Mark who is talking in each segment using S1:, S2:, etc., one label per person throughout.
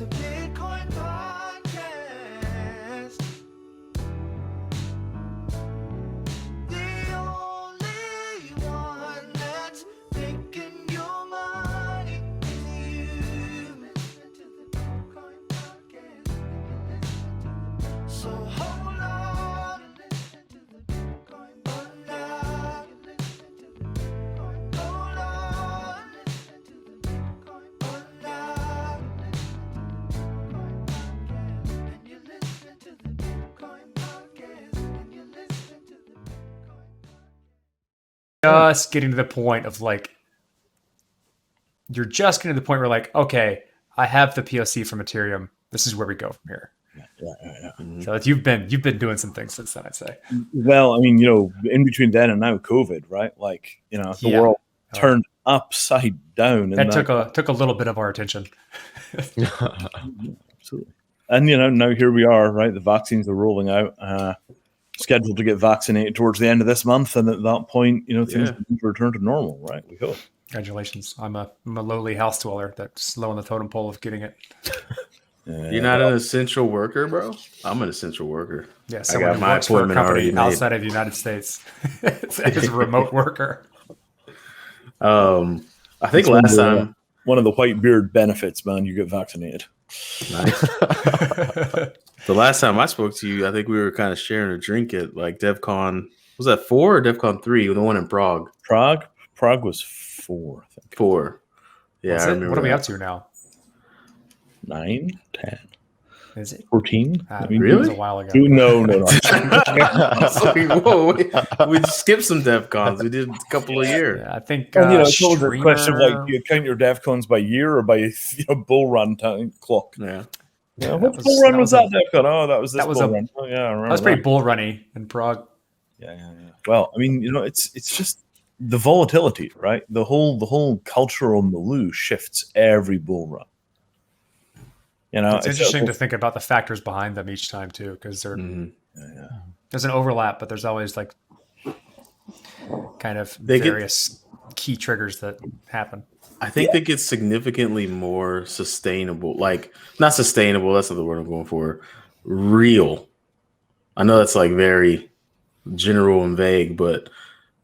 S1: to Bitcoin Podcast. The only one that's making your money is you. Listen to the Bitcoin Podcast. So hold on and listen to the Bitcoin Podcast. Listen to the Bitcoin. Hold on and listen to the Bitcoin Podcast. And you listen to the Bitcoin Podcast. And you listen to the Bitcoin.
S2: Just getting to the point of like, you're just getting to the point where like, okay, I have the POC from Mattereum. This is where we go from here.
S3: Yeah.
S2: So it's, you've been doing some things since then, I'd say.
S3: Well, I mean, in between then and now, COVID, right? Like, the world turned upside down.
S2: That took a little bit of our attention.
S3: Absolutely. And now here we are, right? The vaccines are rolling out. Scheduled to get vaccinated towards the end of this month, and at that point, things will return to normal, right? We hope.
S2: Congratulations! I'm a lowly house dweller that's low on the totem pole of getting it.
S4: You're not an essential worker, bro? I'm an essential worker.
S2: Yeah,
S4: I
S2: someone
S4: got
S2: who
S4: my
S2: works for a
S4: appointment already
S2: company
S4: made.
S2: outside of the United States as a remote worker.
S4: I think
S3: It's
S4: last time.
S3: one of the white beard benefits, man, you get vaccinated.
S4: Nice. The last time I spoke to you, I think we were kind of sharing a drink at like DevCon. Was that 4 or DevCon 3? The one in Prague.
S3: Prague was 4, I think.
S4: 4. Yeah, I remember.
S2: What are we
S4: that.
S2: up to now?
S3: 9, 10,
S2: Is it
S3: 14.
S4: really?
S2: It was a while ago.
S3: No.
S4: I was like, whoa, we skipped some DevCons. We did a couple a year.
S2: Yeah, I think
S3: It's always a question of like, do you count your DevCons by year or by bull run time clock?
S4: Yeah.
S3: Yeah, what bull run was that DevCon? Oh, that was this bull run. Oh, yeah, I remember
S2: that was pretty bull runny in Prague.
S3: Yeah. Well, I mean, it's just the volatility, right? The whole cultural milieu shifts every bull run.
S2: It's interesting to think about the factors behind them each time too, because there's an overlap, but there's always like kind of various key triggers that happen.
S4: I think they get significantly more sustainable. Like, not sustainable, that's not the word I'm going for. Real. I know that's like very general and vague, but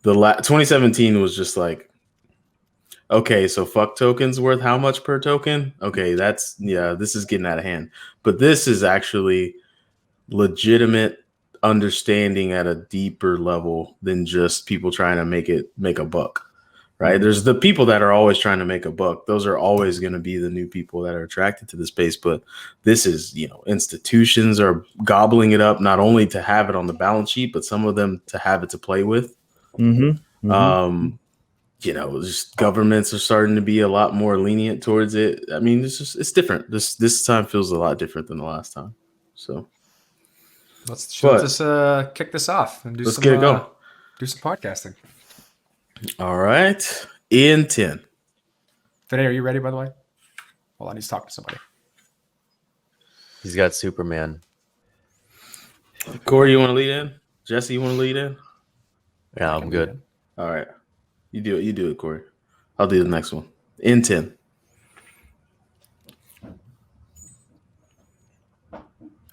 S4: 2017 was just like, okay, so fuck tokens worth how much per token? Okay, this is getting out of hand. But this is actually legitimate understanding at a deeper level than just people trying to make a buck. Right? There's the people that are always trying to make a buck. Those are always going to be the new people that are attracted to the space. But this is, institutions are gobbling it up, not only to have it on the balance sheet, but some of them to have it to play with. Just governments are starting to be a lot more lenient towards it. I mean, it's different. This time feels a lot different than the last time. So
S2: let's just kick this off and
S4: get it going.
S2: Do some podcasting.
S4: All right. In 10.
S2: Vinay, are you ready, by the way? Hold on, he's talking to somebody.
S5: He's got Superman.
S4: Corey, you want to lead in? Jessie, you want to lead in?
S5: Yeah, I'm good.
S4: All right. You do it, Corey. I'll do the next one. In 10.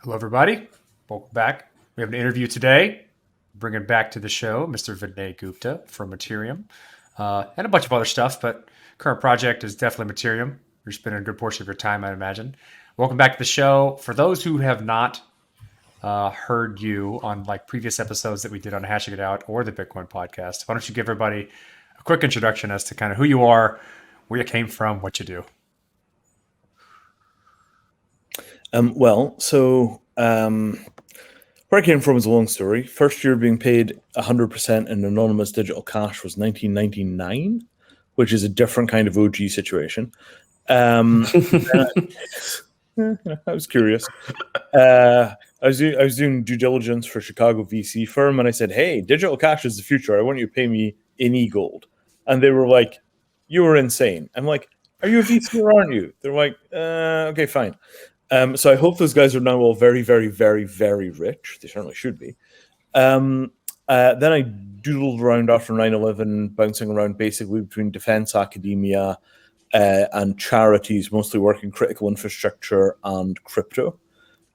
S2: Hello, everybody. Welcome back. We have an interview today. Bringing back to the show, Mr. Vinay Gupta from Mattereum, and a bunch of other stuff, but current project is definitely Mattereum. You're spending a good portion of your time, I imagine. Welcome back to the show. For those who have not heard you on like previous episodes that we did on Hashing It Out or the Bitcoin podcast, why don't you give everybody a quick introduction as to kind of who you are, where you came from, what you do.
S3: Where I came from is a long story. First year being paid 100% in anonymous digital cash was 1999, which is a different kind of OG situation. I was curious. I was doing due diligence for a Chicago VC firm, and I said, "Hey, digital cash is the future. I want you to pay me in e-gold." And they were like, "You were insane." I'm like, "Are you a VC or aren't you?" They're like, "Okay, fine." So I hope those guys are now all very, very, very, very rich. They certainly should be. Then I doodled around after 9/11, bouncing around basically between defense, academia, and charities mostly work in critical infrastructure and crypto.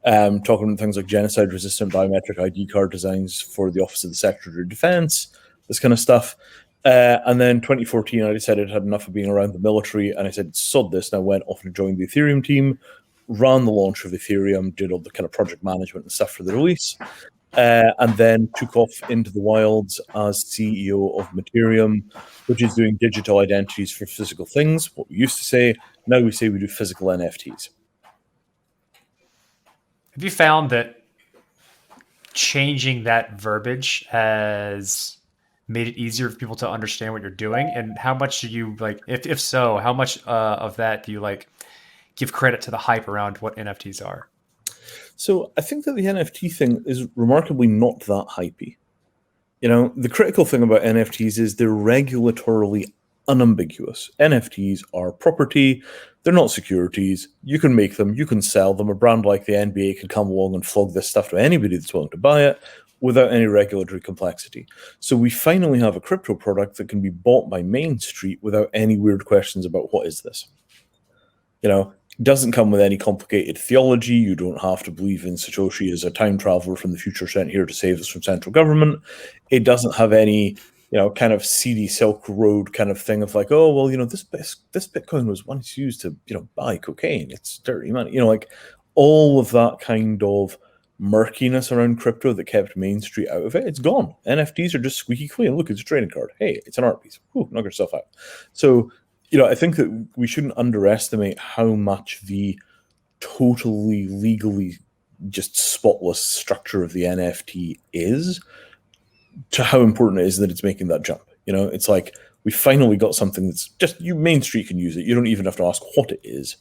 S3: Talking about things like genocide-resistant biometric ID card designs for the Office of the Secretary of Defense, this kind of stuff. And then 2014, I decided I had enough of being around the military, and I said, sod this, and I went off and joined the Ethereum team, ran the launch of Ethereum, did all the kind of project management and stuff for the release, and then took off into the wilds as CEO of Mattereum, which is doing digital identities for physical things, what we used to say. Now we say we do physical NFTs.
S2: Have you found that changing that verbiage has made it easier for people to understand what you're doing? And how much do you like, if so, how much of that do you like give credit to the hype around what NFTs are?
S3: So I think that the NFT thing is remarkably not that hypey. You know, the critical thing about NFTs is they're regulatorily unambiguous. NFTs are property. They're not securities. You can make them. You can sell them. A brand like the NBA can come along and flog this stuff to anybody that's willing to buy it without any regulatory complexity. So we finally have a crypto product that can be bought by Main Street without any weird questions about what is this. You know, it doesn't come with any complicated theology. You don't have to believe in Satoshi as a time traveler from the future sent here to save us from central government. It doesn't have any, you know, kind of seedy Silk Road kind of thing of like, oh, well, you know, this Bitcoin was once used to, you know, buy cocaine. It's dirty money. You know, like all of that kind of murkiness around crypto that kept Main Street out of it, it's gone. NFTs are just squeaky clean. Look, it's a trading card. Hey, it's an art piece. Ooh, knock yourself out. So, you know, I think that we shouldn't underestimate how much the totally legally just spotless structure of the NFT is to how important it is that it's making that jump. You know, it's like we finally got something that's just Main Street can use it. You don't even have to ask what it is.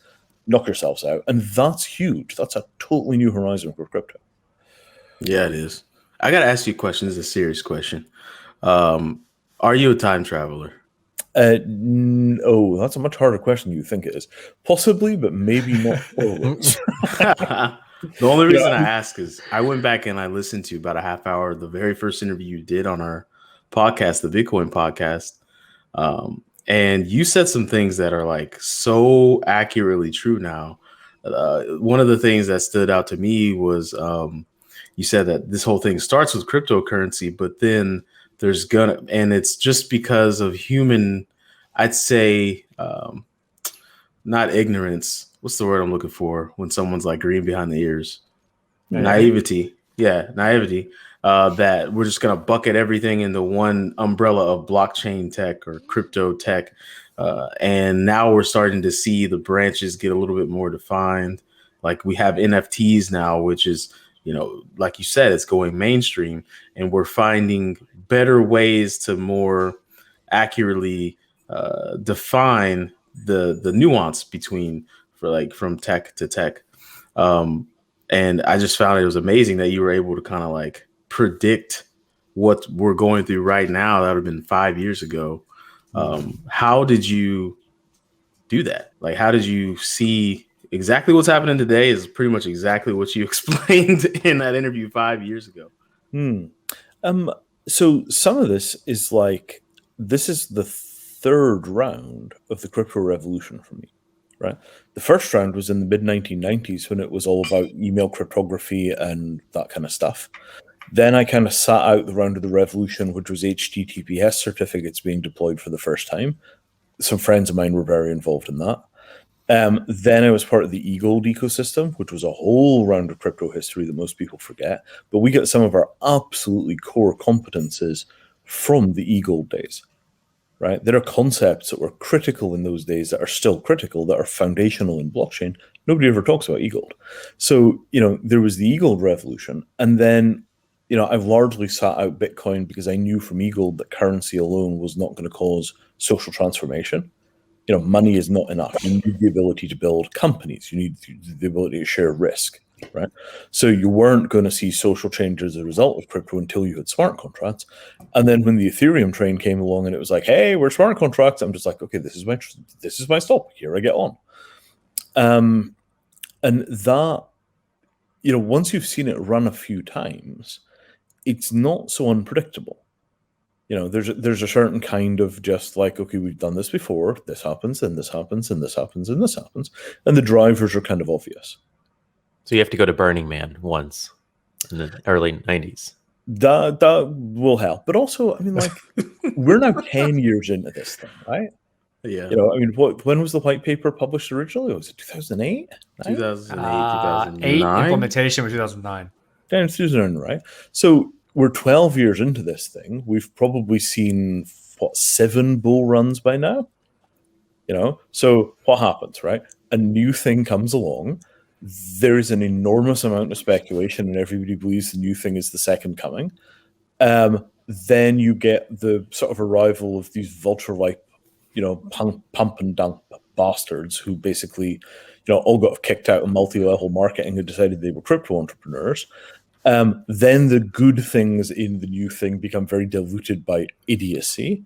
S3: Knock yourselves out. And that's huge. That's a totally new horizon for crypto.
S4: Yeah, it is. I got to ask you a question. This is a serious question. Are you a time traveler?
S3: No, that's a much harder question than you think it is. Possibly, but maybe not always.
S4: The only reason I ask is I went back and I listened to about a half hour of the very first interview you did on our podcast, the Bitcoin podcast. And you said some things that are like so accurately true now. One of the things that stood out to me was you said that this whole thing starts with cryptocurrency, but then and it's just because of human, I'd say, not ignorance. What's the word I'm looking for when someone's like green behind the ears? Yeah. Naivety. Yeah, naivety. That we're just going to bucket everything into one umbrella of blockchain tech or crypto tech. And now we're starting to see the branches get a little bit more defined. Like we have NFTs now, which is, you know, like you said, it's going mainstream, and we're finding better ways to more accurately define the nuance between from tech to tech. And I just found it was amazing that you were able to kind of like predict what we're going through right now. That would have been 5 years ago. How did you do that? Like, how did you see exactly what's happening today is pretty much exactly what you explained in that interview 5 years ago.
S3: So some of this is like, this is the third round of the crypto revolution for me, right? The first round was in the mid 1990s when it was all about email cryptography and that kind of stuff. Then I kind of sat out the round of the revolution, which was HTTPS certificates being deployed for the first time. Some friends of mine were very involved in that. Then I was part of the eGold ecosystem, which was a whole round of crypto history that most people forget. But we get some of our absolutely core competences from the eGold days, right? There are concepts that were critical in those days that are still critical, that are foundational in blockchain. Nobody ever talks about eGold. So, you know, there was the eGold revolution. And then, you know, I've largely sat out Bitcoin because I knew from eGold that currency alone was not going to cause social transformation. You know, money is not enough. You need the ability to build companies. You need the ability to share risk, right? So you weren't going to see social change as a result of crypto until you had smart contracts. And then when the Ethereum train came along and it was like, hey, we're smart contracts, I'm just like, okay, this is my stop. Here I get on. And that, you know, once you've seen it run a few times, it's not so unpredictable. there's a certain kind of just like, okay, we've done this before. This happens, and this happens, and this happens, and this happens, and the drivers are kind of obvious.
S5: So you have to go to Burning Man once in the early 90s.
S3: That will help, but also, I mean, like, we're now 10 years into this thing, right?
S4: Yeah.
S3: I mean, when was the white paper published originally? Was it 2008?
S4: 2008,
S2: 8
S4: 2009.
S2: implementation was 2009.
S3: 2009, right? So we're 12 years into this thing. We've probably seen, 7 bull runs by now? So what happens, right? A new thing comes along. There's an enormous amount of speculation, and everybody believes the new thing is the second coming. Then you get the sort of arrival of these vulture-like, pump and dump bastards who basically, all got kicked out of multi-level marketing and decided they were crypto entrepreneurs. Then the good things in the new thing become very diluted by idiocy.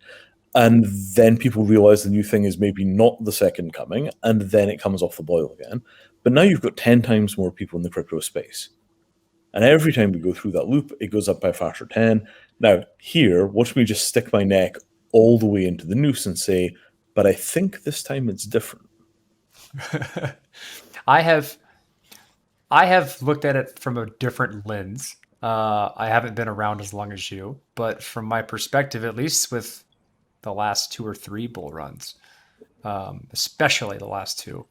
S3: And then people realize the new thing is maybe not the second coming, and then it comes off the boil again. But now you've got 10 times more people in the crypto space. And every time we go through that loop, it goes up by a factor 10. Now, here, watch me just stick my neck all the way into the noose and say, but I think this time it's different.
S2: I have looked at it from a different lens. I haven't been around as long as you, but from my perspective, at least with the last 2 or 3 bull runs, especially the last 2,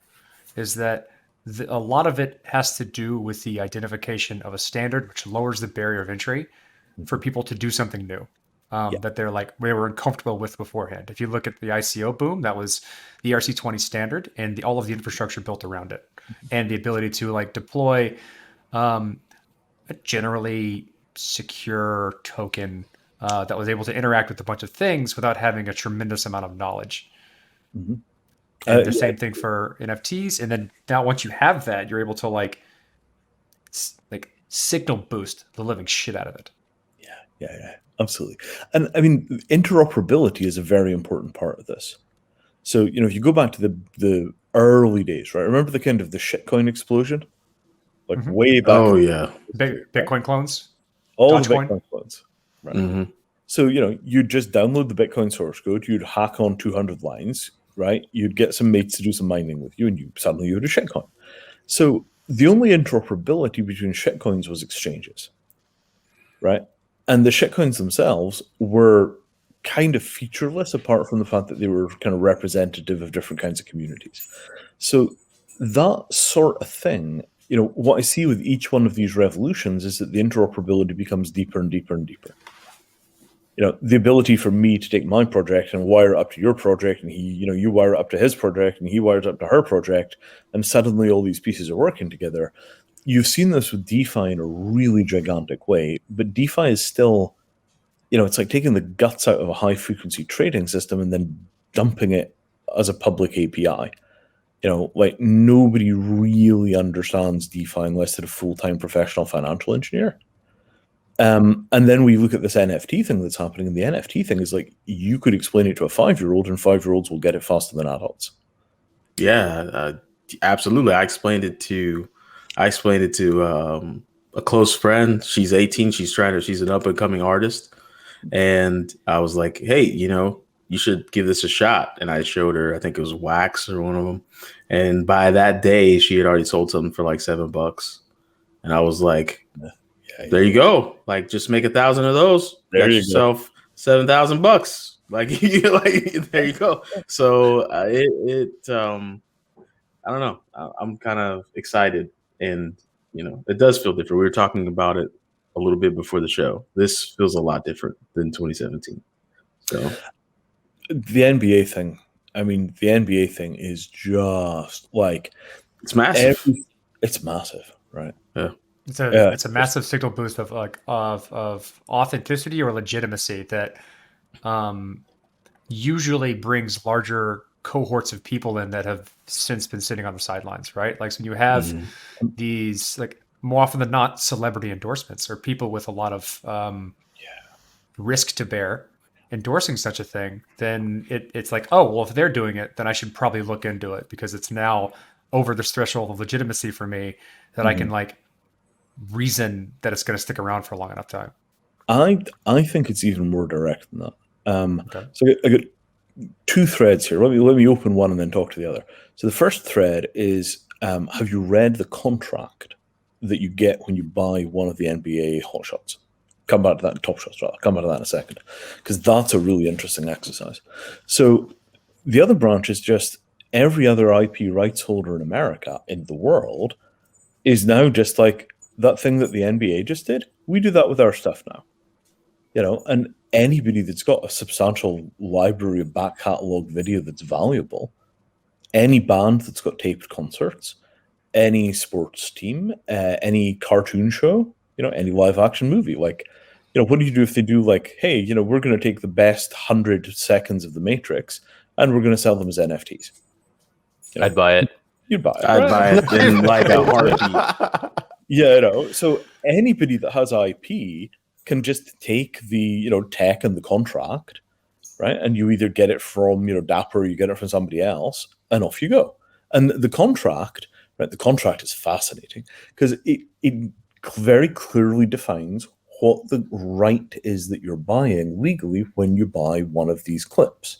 S2: is that a lot of it has to do with the identification of a standard, which lowers the barrier of entry for people to do something new that they were uncomfortable with beforehand. If you look at the ICO boom, that was the ERC20 standard and all of the infrastructure built around it, and the ability to deploy a generally secure token that was able to interact with a bunch of things without having a tremendous amount of knowledge.
S3: Mm-hmm.
S2: And the same thing for NFTs. And then now once you have that, you're able to signal boost the living shit out of it.
S3: Yeah, absolutely. And I mean, interoperability is a very important part of this. So, if you go back to the early days, right? Remember the kind of the shitcoin explosion? Way back.
S4: Oh, yeah.
S2: Bitcoin clones?
S3: All
S2: Dogecoin?
S3: the Bitcoin clones. Right.
S4: Mm-hmm.
S3: So, you'd just download the Bitcoin source code, you'd hack on 200 lines, right? You'd get some mates to do some mining with you, and suddenly you had a shitcoin. So the only interoperability between shitcoins was exchanges, right? And the shitcoins themselves were kind of featureless, apart from the fact that they were kind of representative of different kinds of communities. So that sort of thing, what I see with each one of these revolutions is that the interoperability becomes deeper and deeper and deeper. The ability for me to take my project and wire it up to your project, and you wire it up to his project, and he wires up to her project, and suddenly all these pieces are working together. You've seen this with DeFi in a really gigantic way, but DeFi is still, it's like taking the guts out of a high-frequency trading system and then dumping it as a public API. Nobody really understands DeFi unless they're a full-time professional financial engineer. And then we look at this NFT thing that's happening, and the NFT thing is you could explain it to a 5-year-old, and 5-year-olds will get it faster than adults.
S4: Yeah, absolutely. I explained it to a close friend. She's 18. She's an up and coming artist, and I was like, "Hey, you should give this a shot." And I showed her, I think it was Wax or one of them, and by that day, she had already sold something for $7, and I was like, there you go. Just make 1,000 of those.
S3: There
S4: Got
S3: you
S4: yourself $7,000. There you go. So I don't know. I'm kind of excited, and it does feel different. We were talking about it a little bit before the show. This feels a lot different than 2017. So
S3: the NBA thing. I mean, the NBA thing is just
S4: it's massive.
S3: It's massive, right?
S4: Yeah.
S2: It's a massive signal boost of authenticity or legitimacy that usually brings larger cohorts of people in that have since been sitting on the sidelines, right? So when you have these, more often than not, celebrity endorsements or people with a lot of risk to bear endorsing such a thing, then it's if they're doing it, then I should probably look into it because it's now over this threshold of legitimacy for me that I can reason that it's going to stick around for a long enough time.
S3: I think it's even more direct than that.
S2: Okay.
S3: So I got two threads here. Let me open one and then talk to the other. So the first thread is, have you read the contract that you get when you buy one of the NBA hot shots? Come back to that, top shots rather. Come back to that in a second, because that's a really interesting exercise. So the other branch is just every other IP rights holder in America, in the world, is now just like that thing that the NBA just did. We do that with our stuff now. And anybody that's got a substantial library of back catalog video that's valuable, any band that's got taped concerts, any sports team, any cartoon show, any live action movie, like, what do you do if they do like, hey, we're going to take the best 100 seconds of The Matrix and we're going to sell them as NFTs?
S5: I'd buy it.
S3: You'd buy it.
S4: I'd
S3: right?
S4: buy it in like a heartbeat.
S3: Yeah, so anybody that has IP can just take the tech and the contract, right? And you either get it from Dapper or you get it from somebody else, and off you go. And the contract, right? The contract is fascinating because it very clearly defines what the right is that you're buying legally when you buy one of these clips.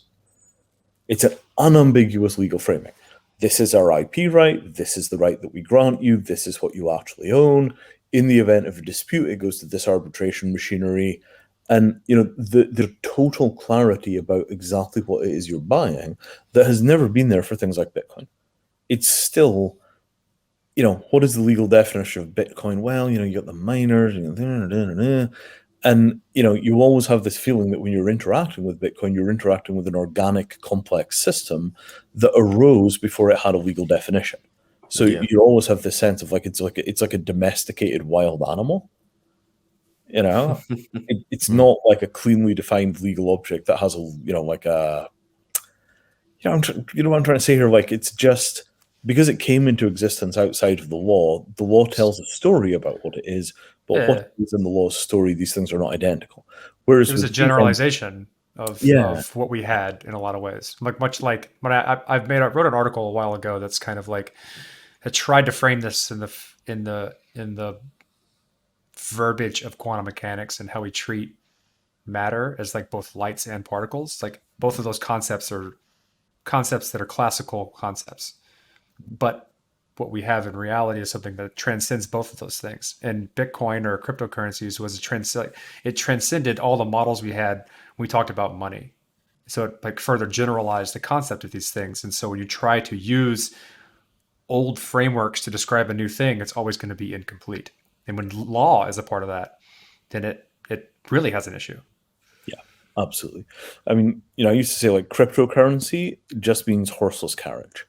S3: It's an unambiguous legal framing. This is our IP right. This is the right that we grant you. This is what you actually own. In the event of a dispute, it goes to this arbitration machinery. And, the total clarity about exactly what it is you're buying that has never been there for things like Bitcoin. It's still, what is the legal definition of Bitcoin? Well, you got the miners, and, you always have this feeling that when you're interacting with Bitcoin, you're interacting with an organic, complex system that arose before it had a legal definition. So you always have this sense of it's like a domesticated wild animal. It's not like a cleanly defined legal object that has what I'm trying to say here. Like, it's just because it came into existence outside of the law tells a story about what it is, but what is in the law's story, these things are not identical. Whereas
S2: it was a generalization of what we had in a lot of ways. Like much like when I wrote an article a while ago that's kind of like I tried to frame this in the verbiage of quantum mechanics and how we treat matter as like both lights and particles. Like both of those concepts are concepts that are classical concepts, but what we have in reality is something that transcends both of those things. And Bitcoin or cryptocurrencies was it transcended all the models we had when we talked about money. So it like further generalized the concept of these things. And so when you try to use old frameworks to describe a new thing, it's always going to be incomplete. And when law is a part of that, then it really has an issue.
S3: Yeah, absolutely. I mean, I used to say like cryptocurrency just means horseless carriage.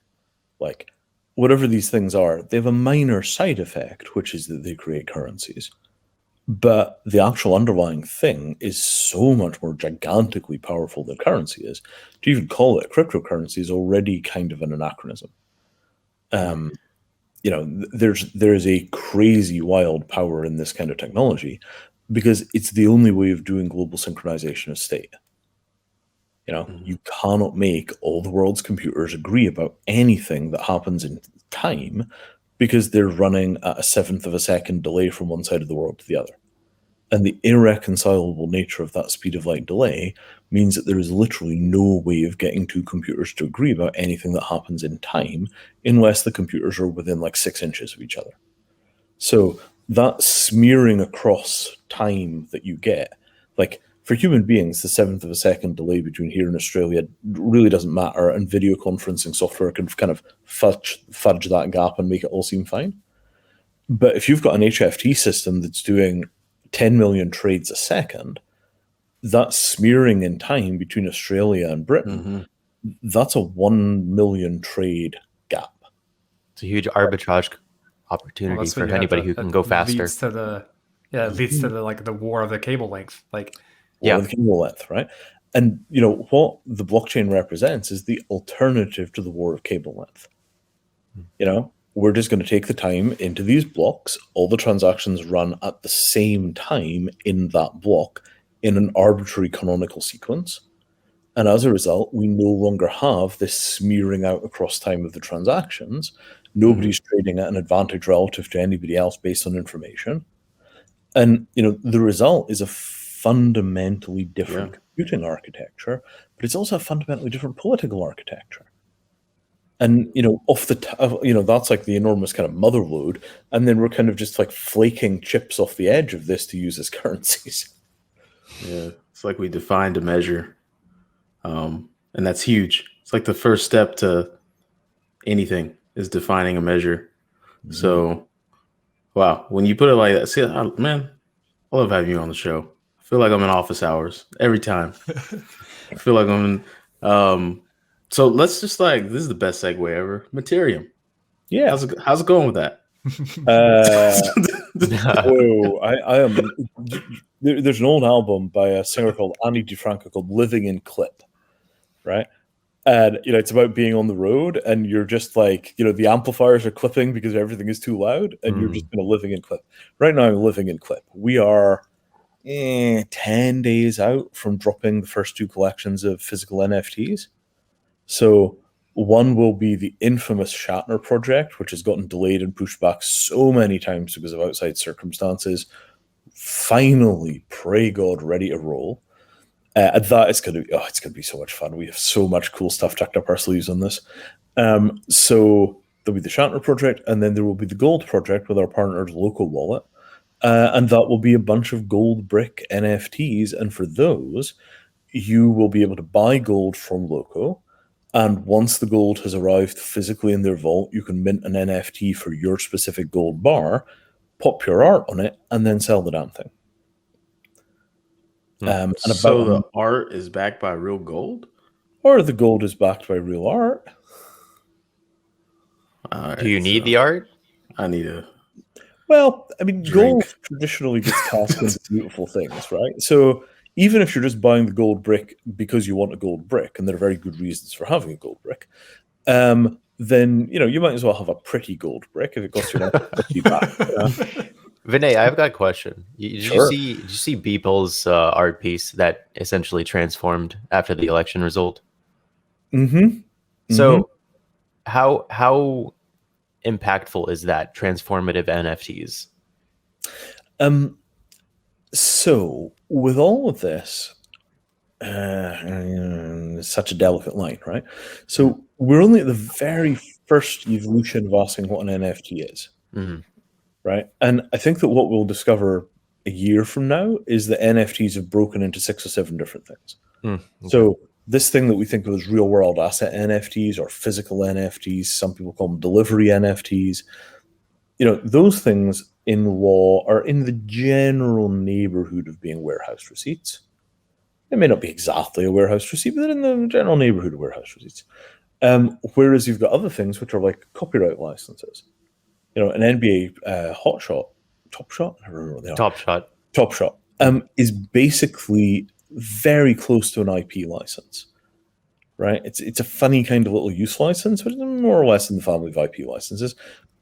S3: Like whatever these things are, they have a minor side effect, which is that they create currencies. But the actual underlying thing is so much more gigantically powerful than currency is. To even call it a cryptocurrency is already kind of an anachronism. There's a crazy wild power in this kind of technology because it's the only way of doing global synchronization of state. You cannot make all the world's computers agree about anything that happens in time because they're running at a 1/7 of a second delay from one side of the world to the other. And the irreconcilable nature of that speed of light delay means that there is literally no way of getting two computers to agree about anything that happens in time unless the computers are within like 6 inches of each other. So that smearing across time that you get, like for human beings, the 1/7 of a second delay between here and Australia really doesn't matter, and video conferencing software can kind of fudge that gap and make it all seem fine. But if you've got an HFT system that's doing 10 million trades a second, that smearing in time between Australia and Britain, that's a 1 million trade gap.
S5: It's a huge arbitrage opportunity for anybody who can go faster.
S2: Leads to the war of the cable length. Like
S3: the cable length, right? And what the blockchain represents is the alternative to the war of cable length. We're just going to take the time into these blocks. All the transactions run at the same time in that block in an arbitrary canonical sequence. And as a result, we no longer have this smearing out across time of the transactions. Nobody's trading at an advantage relative to anybody else based on information. And, the result is a fundamentally different computing architecture, but it's also a fundamentally different political architecture. And that's like the enormous kind of mother load, and then we're kind of just like flaking chips off the edge of this to use as currencies.
S4: Yeah, it's like we defined a measure, and that's huge. It's like the first step to anything is defining a measure. Mm-hmm. So, wow, when you put it like that, see, man, I love having you on the show. I feel like I'm in office hours every time. I feel like I'm in. So let's just this is the best segue ever. Mattereum.
S3: Yeah.
S4: How's it going with that?
S3: Whoa, I am. There's an old album by a singer called Annie DiFranco called "Living in Clip," right? And it's about being on the road, and you're just like, the amplifiers are clipping because everything is too loud, and you're just living in Clip. Right now, I'm living in Clip. We are 10 days out from dropping the first 2 collections of physical NFTs. So one will be the infamous Shatner project, which has gotten delayed and pushed back so many times because of outside circumstances. Finally, pray God, ready to roll. And that is going to be so much fun. We have so much cool stuff tucked up our sleeves on this. So there'll be the Shatner project, and then there will be the Gold project with our partner Loco Wallet. And that will be a bunch of gold brick NFTs. And for those, you will be able to buy gold from Loco. And once the gold has arrived physically in their vault, you can mint an NFT for your specific gold bar, pop your art on it, and then sell the damn thing.
S4: So the art is backed by real gold?
S3: Or the gold is backed by real art.
S5: Right, do you need the art?
S4: I need a...
S3: Well, I mean, gold traditionally gets cast into beautiful things, right? So even if you're just buying the gold brick because you want a gold brick, and there are very good reasons for having a gold brick, then you might as well have a pretty gold brick if it costs you pretty back.
S5: Vinay, I've got a question. Did you see Beeple's art piece that essentially transformed after the election result?
S3: Mm-hmm.
S5: So how impactful is that transformative NFTs?
S3: So with all of this, it's such a delicate line, right? So we're only at the very first evolution of asking what an NFT is.
S5: Mm-hmm.
S3: Right. And I think that what we'll discover a year from now is that NFTs have broken into 6 or 7 different things. Okay. So this thing that we think of as real world asset NFTs or physical NFTs, some people call them delivery NFTs, those things in law are in the general neighborhood of being warehouse receipts. It may not be exactly a warehouse receipt, but they're in the general neighborhood of warehouse receipts. Whereas you've got other things which are like copyright licenses. An NBA Top Shot, I don't remember what they are. Top Shot is basically very close to an IP license, right? It's a funny kind of little use license, but more or less in the family of IP licenses.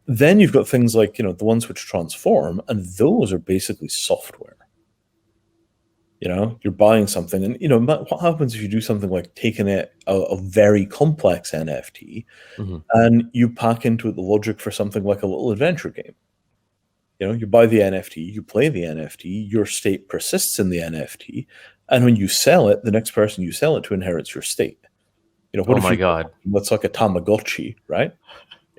S3: Then you've got things like the ones which transform, and those are basically software. You're buying something, and what happens if you do something like taking a very complex NFT and you pack into it the logic for something like a little adventure game? You buy the NFT, you play the NFT, your state persists in the NFT, and when you sell it, the next person you sell it to inherits your state. What if God, that's like a Tamagotchi, right?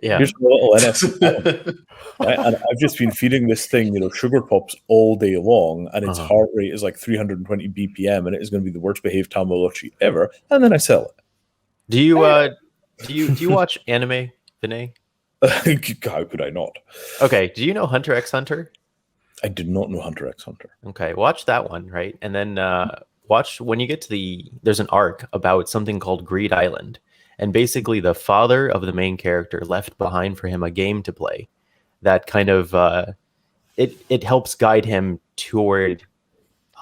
S5: Yeah.
S3: Here's a little NFT. Right? And I've just been feeding this thing, Sugar Pops all day long, and its heart rate is like 320 BPM, and it is going to be the worst behaved Tamagotchi ever. And then I sell it.
S5: Do you watch anime, Vinay?
S3: How could I not?
S5: Okay. Do you know Hunter x Hunter?
S3: I did not know Hunter x Hunter.
S5: Okay, watch that one, right? And then watch when you get to there's an arc about something called Greed Island. And basically the father of the main character left behind for him a game to play that kind of it helps guide him toward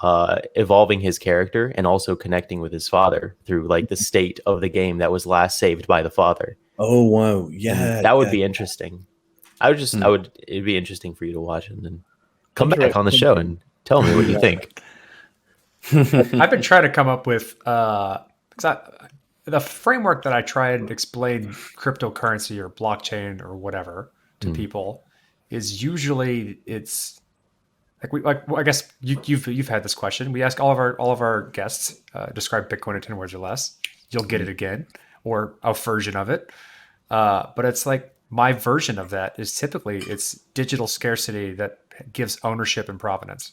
S5: evolving his character and also connecting with his father through like the state of the game that was last saved by the father.
S3: Oh wow, yeah,
S5: and that would be interesting. It'd be interesting for you to watch and then come back on the show and tell me what you think.
S2: I've been trying to come up with the framework that I try and explain cryptocurrency or blockchain or whatever to people is usually it's I guess you've had this question. We ask all of our guests describe Bitcoin in 10 words or less. You'll get it again, or a version of it. But it's like my version of that is typically it's digital scarcity that gives ownership and provenance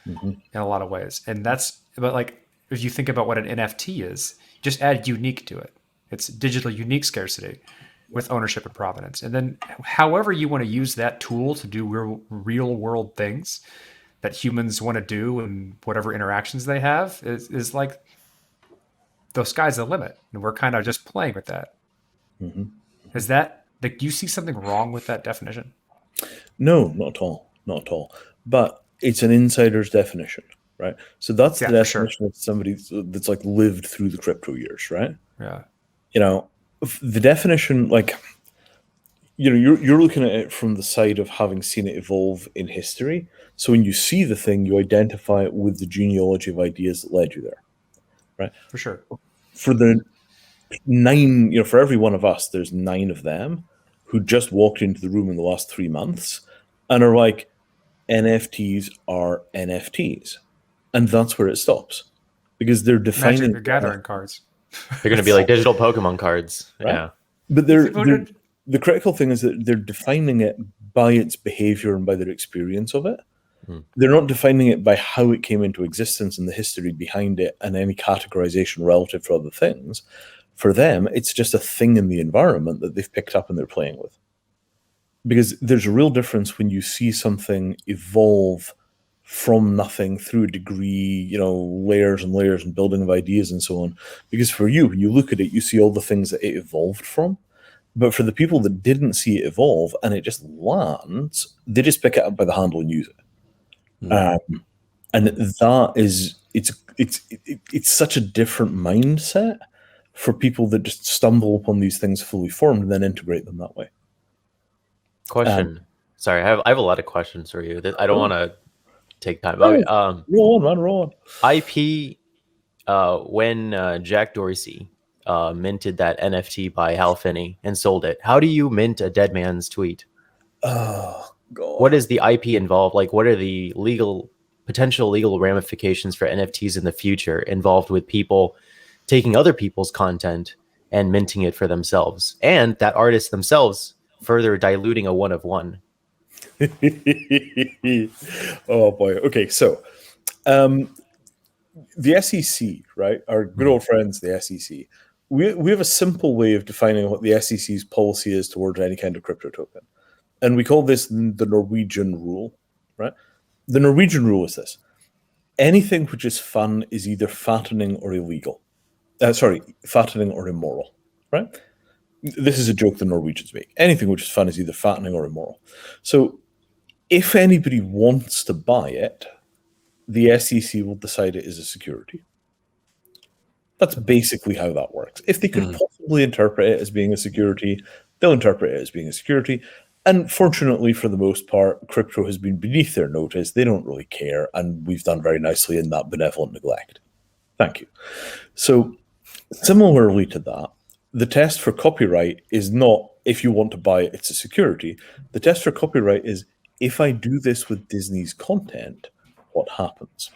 S2: in a lot of ways. And but like if you think about what an NFT is, just add unique to it. It's digital unique scarcity with ownership and provenance. And then however you want to use that tool to do real world things that humans want to do and whatever interactions they have is like the sky's the limit. And we're kind of just playing with that. Is that, like, do you see something wrong with that definition?
S3: No, not at all. Not at all. But it's an insider's definition, right? So that's the definition of somebody that's like lived through the crypto years, right?
S2: Yeah.
S3: You know, the definition, like, you know, you're looking at it from the side of having seen it evolve in history. So when you see the thing, you identify it with the genealogy of ideas that led you there, right?
S2: For sure.
S3: For the 9, you know, for every one of us, there's 9 of them who just walked into the room in the last 3 months and are like, NFTs are NFTs. And that's where it stops. Because they're defining...
S2: Magic the Gathering cards.
S5: They're going to be like digital Pokemon cards.
S3: Right?
S5: Yeah.
S3: But the critical thing is that they're defining it by its behavior and by their experience of it. They're not defining it by how it came into existence and the history behind it and any categorization relative to other things. For them, it's just a thing in the environment that they've picked up and they're playing with. Because there's a real difference when you see something evolve from nothing through a degree, you know, layers and layers and building of ideas and so on. Because for you, when you look at it, you see all the things that it evolved from. But for the people that didn't see it evolve and it just lands, they just pick it up by the handle and use it. And that is, it's such a different mindset for people that just stumble upon these things fully formed and then integrate them that way.
S5: Question. Sorry, I have a lot of questions for you. I don't want to take time.
S3: Roll on, man, roll on.
S5: IP, when Jack Dorsey minted that NFT by Hal Finney and sold it, how do you mint a dead man's tweet?
S3: Oh, God.
S5: What is the IP involved? Like, what are the potential legal ramifications for NFTs in the future involved with people taking other people's content and minting it for themselves, and that artists themselves further diluting a one of one?
S3: Oh boy. Okay, so the SEC, right? Our good old friends, the SEC. We have a simple way of defining what the SEC's policy is towards any kind of crypto token. And we call this the Norwegian Rule, right? The Norwegian Rule is this. Anything which is fun is either fattening or illegal. Fattening or immoral, right? This is a joke the Norwegians make. Anything which is fun is either fattening or immoral. So if anybody wants to buy it, the SEC will decide it is a security. That's basically how that works. If they could possibly interpret it as being a security, they'll interpret it as being a security. And fortunately, for the most part, crypto has been beneath their notice. They don't really care, and we've done very nicely in that benevolent neglect. Thank you. So similarly to that, the test for copyright is not if you want to buy it, it's a security. The test for copyright is if I do this with Disney's content, what happens?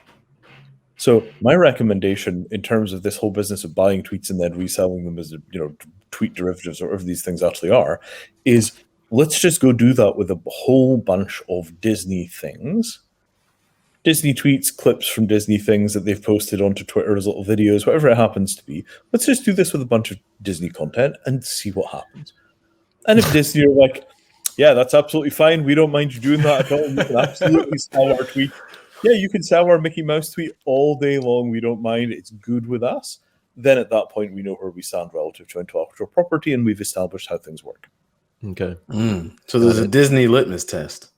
S3: So my recommendation in terms of this whole business of buying tweets and then reselling them as, you know, tweet derivatives or whatever these things actually are, is let's just go do that with a whole bunch of Disney things. Disney tweets, clips from Disney things that they've posted onto Twitter as little videos, whatever it happens to be. Let's just do this with a bunch of Disney content and see what happens. And if Disney are like, yeah, that's absolutely fine. We don't mind you doing that at all. You can absolutely sell our tweet. Yeah, you can sell our Mickey Mouse tweet all day long. We don't mind. It's good with us. Then at that point, we know where we stand relative to intellectual property, and we've established how things work.
S5: Okay.
S4: So there's a Disney litmus test.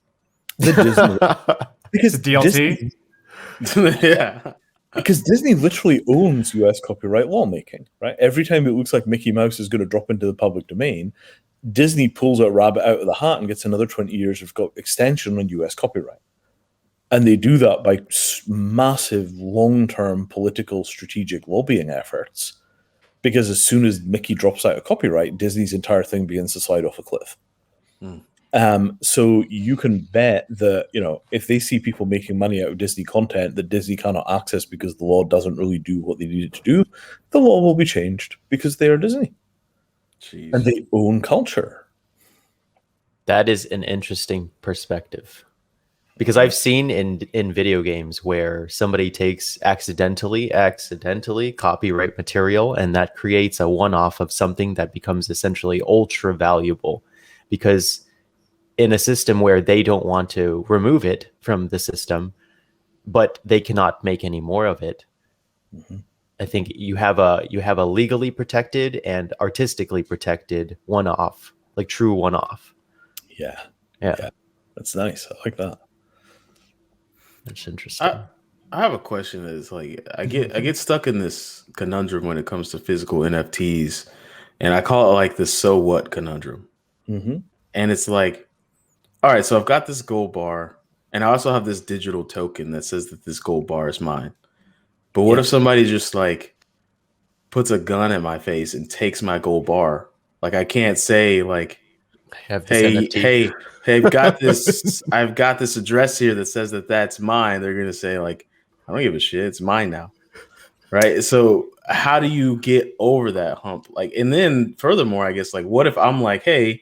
S3: The Disney, because
S2: DLT?
S4: Yeah.
S3: Because Disney literally owns US copyright lawmaking, right? Every time it looks like Mickey Mouse is going to drop into the public domain, Disney pulls a rabbit out of the hat and gets another 20 years of extension on US copyright. And they do that by massive long-term political strategic lobbying efforts, because as soon as Mickey drops out of copyright, Disney's entire thing begins to slide off a cliff. So you can bet that, if they see people making money out of Disney content that Disney cannot access because the law doesn't really do what they need it to do, the law will be changed because they are Disney
S4: Jeez.
S3: and they own culture.
S5: That is an interesting perspective. Because I've seen in video games where somebody takes accidentally copyright material, and that creates a one-off of something that becomes essentially ultra valuable. Because in a system where they don't want to remove it from the system, but they cannot make any more of it, I think you have a legally protected and artistically protected one-off, like true one-off.
S3: Yeah.
S5: Yeah.
S3: That's nice. I like that.
S5: That's interesting.
S4: I have a question that is like I get stuck in this conundrum when it comes to physical NFTs, and I call it like the so what conundrum.
S3: Mm-hmm.
S4: And it's like, all right, so I've got this gold bar, and I also have this digital token that says that this gold bar is mine. But what if somebody just like puts a gun at my face and takes my gold bar? Like I can't say like,
S5: I have this NFT.
S4: hey, I've got this. I've got this address here that says that that's mine. They're gonna say like, I don't give a shit. It's mine now, right? So how do you get over that hump? Like, and then furthermore, I guess like, what if I'm like, hey,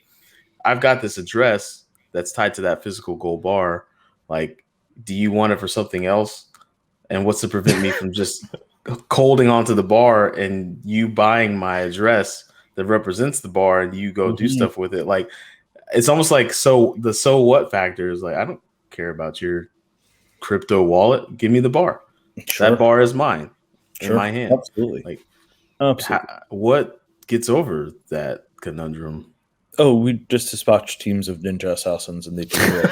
S4: I've got this address that's tied to that physical gold bar. Like, do you want it for something else? And what's to prevent me from just holding onto the bar and you buying my address that represents the bar and you go do stuff with it? Like, it's almost like so what factor is like, I don't care about your crypto wallet. Give me the bar.
S3: Sure.
S4: That bar is mine in my hand.
S3: Absolutely.
S4: Like,
S3: Absolutely.
S4: what gets over that conundrum?
S3: Oh, we just dispatched teams of ninja assassins and they do it.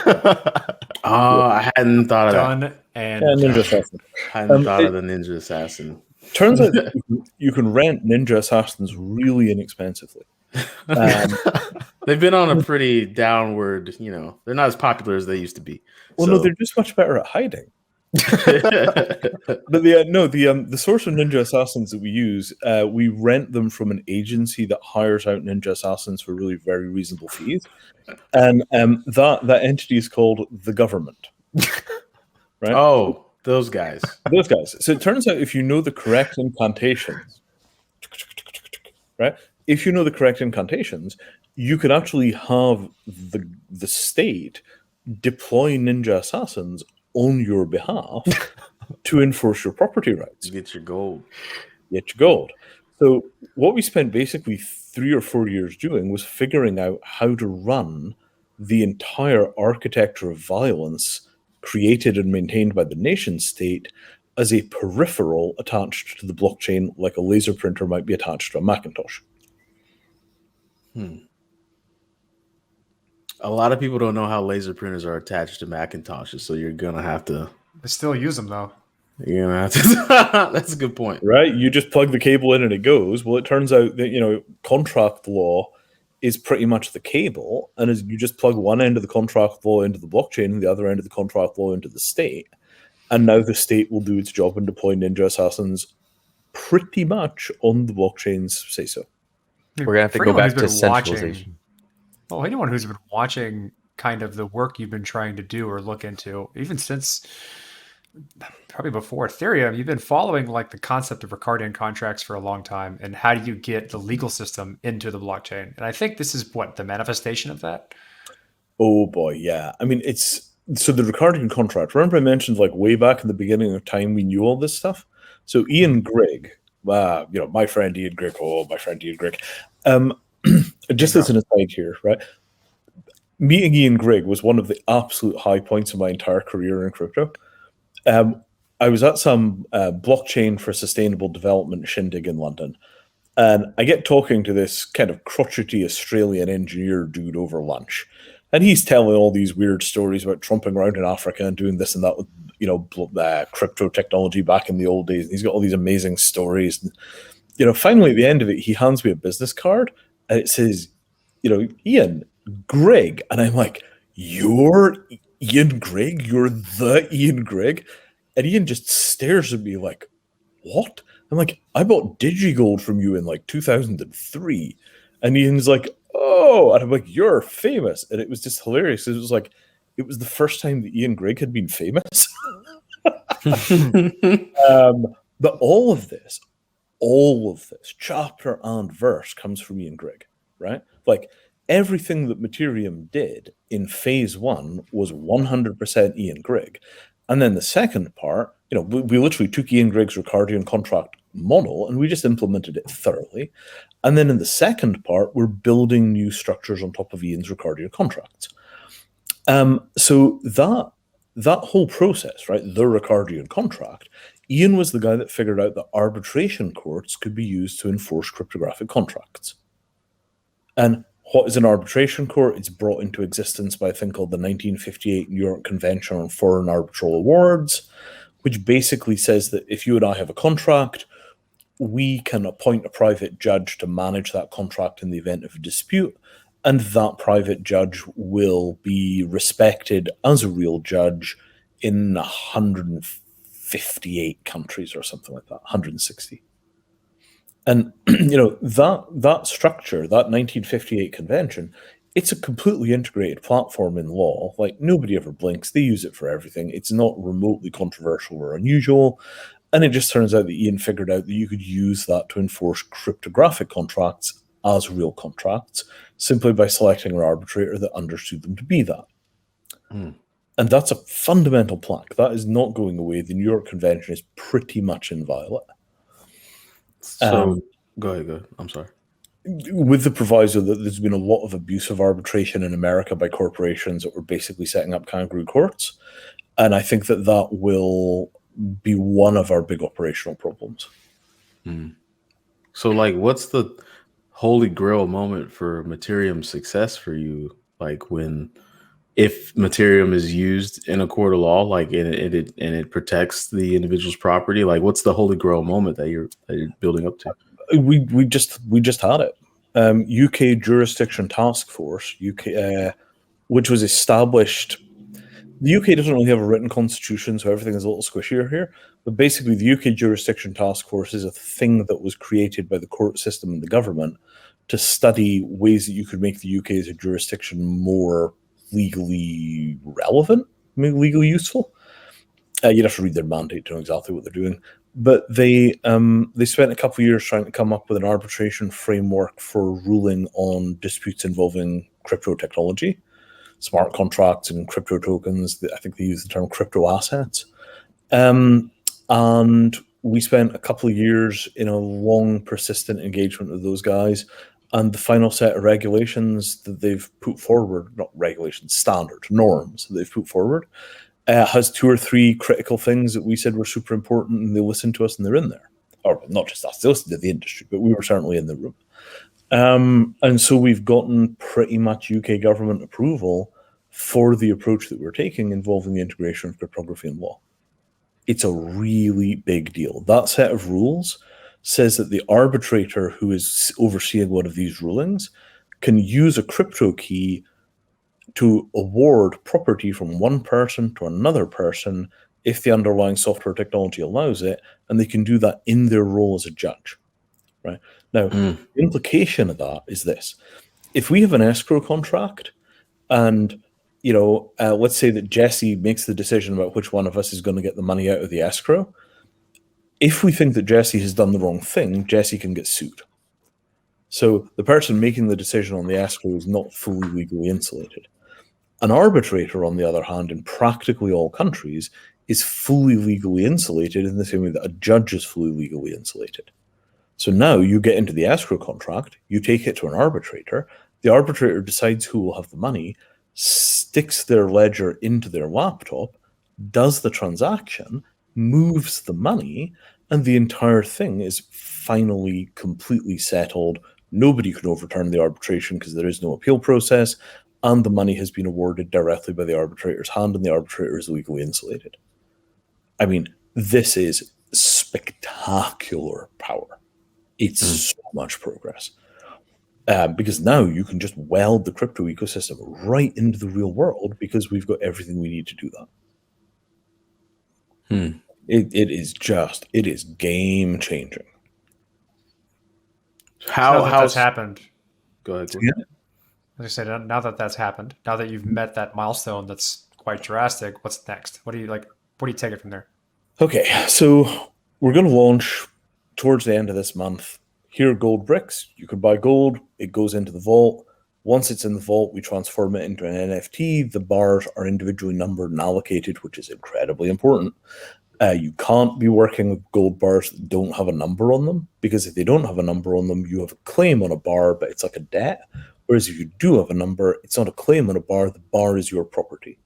S4: Oh, I hadn't thought of that.
S2: Done and
S3: Ninja assassin.
S4: I hadn't thought of the ninja assassin.
S3: Turns out you can rent ninja assassins really inexpensively.
S4: They've been on a pretty downward, they're not as popular as they used to be.
S3: Well, no, they're just much better at hiding. But the source of ninja assassins that we use, we rent them from an agency that hires out ninja assassins for really very reasonable fees, and that entity is called the government. Right?
S4: Oh, those guys.
S3: So it turns out if you know the correct incantations, right? If you know the correct incantations, you can actually have the state deploy ninja assassins on your behalf to enforce your property rights.
S4: Get your gold.
S3: So what we spent basically 3 or 4 years doing was figuring out how to run the entire architecture of violence created and maintained by the nation state as a peripheral attached to the blockchain, like a laser printer might be attached to a Macintosh.
S4: A lot of people don't know how laser printers are attached to Macintoshes, so you're gonna have to.
S2: I still use them though.
S4: You're gonna have to. That's a good point,
S3: right? You just plug the cable in and it goes. Well, it turns out that contract law is pretty much the cable, and as you just plug one end of the contract law into the blockchain and the other end of the contract law into the state, and now the state will do its job and deploy ninja assassins pretty much on the blockchain's say so.
S5: We're gonna have to go back to centralization.
S2: Well, anyone who's been watching kind of the work you've been trying to do or look into, even since probably before Ethereum, you've been following like the concept of Ricardian contracts for a long time, and how do you get the legal system into the blockchain? And I think this is the manifestation of that.
S3: Oh boy, yeah. I mean, so the Ricardian contract. Remember, I mentioned like way back in the beginning of time we knew all this stuff. So Ian Grigg, my friend Ian Grigg. Oh, my friend Ian Grigg. Just as an aside here, right? Meeting Ian Grigg was one of the absolute high points of my entire career in crypto. I was at some blockchain for sustainable development shindig in London, and I get talking to this kind of crotchety Australian engineer dude over lunch, and he's telling all these weird stories about trumping around in Africa and doing this and that with crypto technology back in the old days. And he's got all these amazing stories. And, finally at the end of it, he hands me a business card, and it says, Ian Grigg, and I'm like, you're Ian Grigg? You're the Ian Grigg? And Ian just stares at me like, what? I'm like, I bought DigiGold from you in like 2003. And Ian's like, whoa. And I'm like, you're famous. And it was just hilarious. It was like, it was the first time that Ian Grigg had been famous. But all of this, chapter and verse, comes from Ian Grigg, right? Like, everything that Mattereum did in phase 1 was 100% Ian Grigg. And then the second part, we literally took Ian Grigg's Ricardian contract model and we just implemented it thoroughly. And then in the second part, we're building new structures on top of Ian's Ricardian contracts. So that whole process, right, the Ricardian contract, Ian was the guy that figured out that arbitration courts could be used to enforce cryptographic contracts. And what is an arbitration court? It's brought into existence by a thing called the 1958 New York Convention on Foreign Arbitral Awards, which basically says that if you and I have a contract, we can appoint a private judge to manage that contract in the event of a dispute, and that private judge will be respected as a real judge in 158 countries or something like that, 160. And that structure, that 1958 convention, it's a completely integrated platform in law. Like, nobody ever blinks. They use it for everything. It's not remotely controversial or unusual. And it just turns out that Ian figured out that you could use that to enforce cryptographic contracts as real contracts simply by selecting an arbitrator that understood them to be that. And that's a fundamental plank. That is not going away. The New York Convention is pretty much inviolate.
S4: So go ahead. I'm sorry.
S3: With the proviso that there's been a lot of abuse of arbitration in America by corporations that were basically setting up kangaroo courts. And I think that will be one of our big operational problems.
S4: So, like, what's the holy grail moment for Mattereum's success for you? Like, if Mattereum is used in a court of law, like, and it protects the individual's property, like, what's the holy grail moment that you're building up to?
S3: We just had it. UK Jurisdiction Task Force, which was established. The UK doesn't really have a written constitution, so everything is a little squishier here. But basically, the UK Jurisdiction Task Force is a thing that was created by the court system and the government to study ways that you could make the UK as a jurisdiction more legally relevant, legally useful. You'd have to read their mandate to know exactly what they're doing. But they spent a couple of years trying to come up with an arbitration framework for ruling on disputes involving crypto technology, smart contracts and crypto tokens. I think they use the term crypto assets. And we spent a couple of years in a long, persistent engagement with those guys. And the final set of regulations that they've put forward, not regulations, standards, norms that they've put forward, has 2 or 3 critical things that we said were super important, and they listened to us and they're in there. Or not just us, they listened to the industry, but we were certainly in the room. And so we've gotten pretty much UK government approval for the approach that we're taking involving the integration of cryptography and law. It's a really big deal. That set of rules says that the arbitrator who is overseeing one of these rulings can use a crypto key to award property from one person to another person if the underlying software technology allows it, and they can do that in their role as a judge. Right? Now, the implication of that is this. If we have an escrow contract and let's say that Jessie makes the decision about which one of us is going to get the money out of the escrow. If we think that Jessie has done the wrong thing, Jessie can get sued. So the person making the decision on the escrow is not fully legally insulated. An arbitrator, on the other hand, in practically all countries, is fully legally insulated in the same way that a judge is fully legally insulated. So now you get into the escrow contract, you take it to an arbitrator, the arbitrator decides who will have the money, sticks their ledger into their laptop, does the transaction, moves the money, and the entire thing is finally completely settled. Nobody can overturn the arbitration because there is no appeal process, and the money has been awarded directly by the arbitrator's hand, and the arbitrator is legally insulated. I mean, this is spectacular power. It's so much progress. Because now you can just weld the crypto ecosystem right into the real world because we've got everything we need to do that. It is game changing.
S4: How
S2: that's happened?
S4: Go ahead.
S3: Yeah.
S2: Like I said, now that that's happened, now that you've met that milestone that's quite drastic, what's next? What do you take it from there?
S3: Okay, so we're going to launch towards the end of this month. Here are gold bricks. You can buy gold. It goes into the vault. Once it's in the vault, we transform it into an NFT. The bars are individually numbered and allocated, which is incredibly important. You can't be working with gold bars that don't have a number on them, because if they don't have a number on them, you have a claim on a bar, but it's like a debt. Whereas if you do have a number, it's not a claim on a bar. The bar is your property,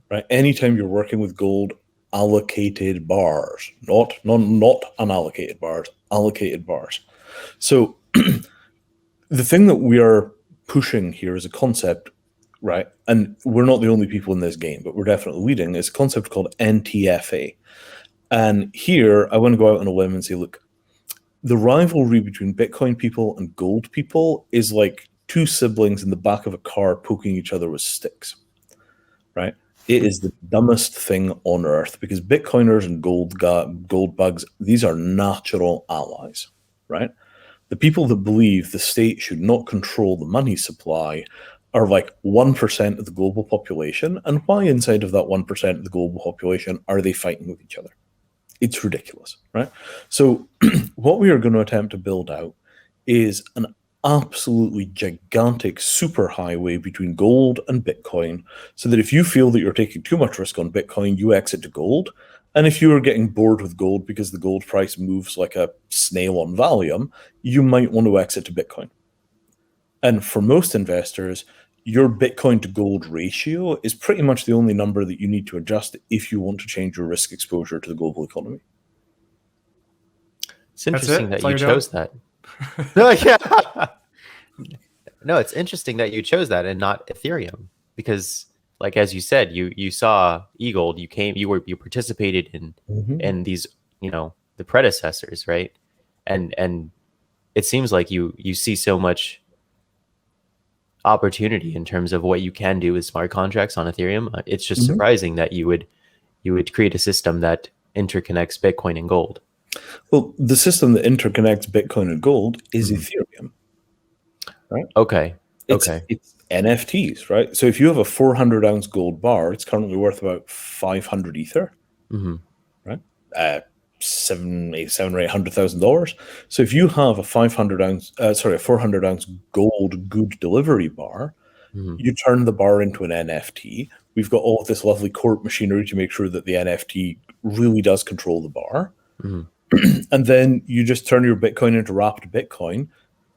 S3: right? Anytime you're working with gold, allocated bars, not unallocated bars, allocated bars. So the thing that we are pushing here is a concept, right? And we're not the only people in this game, but we're definitely leading. It's a concept called NTFA. And here I want to go out on a limb and say, look, the rivalry between Bitcoin people and gold people is like two siblings in the back of a car poking each other with sticks, right? It is the dumbest thing on earth, because Bitcoiners and gold bugs, these are natural allies, right? The people that believe the state should not control the money supply are like 1% of the global population. And why inside of that 1% of the global population are they fighting with each other? It's ridiculous, right? So what we are going to attempt to build out is an absolutely gigantic superhighway between gold and Bitcoin, so that if you feel that you're taking too much risk on Bitcoin, you exit to gold. And if you are getting bored with gold because the gold price moves like a snail on Valium, you might want to exit to Bitcoin. And for most investors, your Bitcoin to gold ratio is pretty much the only number that you need to adjust if you want to change your risk exposure to the global economy.
S5: It's interesting that
S2: That's all
S5: you
S2: you're
S5: chose that. No, yeah. No, it's interesting that you chose that and not Ethereum, because, like as you said, you saw eGold, you participated in these, the predecessors, right? And it seems like you see so much opportunity in terms of what you can do with smart contracts on Ethereum. It's just surprising that you would create a system that interconnects Bitcoin and gold.
S3: Well, the system that interconnects Bitcoin and gold is Ethereum, right?
S5: Okay.
S3: It's NFTs, right? So if you have a 400-ounce gold bar, it's currently worth about 500 Ether, right? $700,000 or $800,000. So if you have a 400-ounce gold good delivery bar, you turn the bar into an NFT. We've got all of this lovely court machinery to make sure that the NFT really does control the bar. And then you just turn your Bitcoin into wrapped Bitcoin,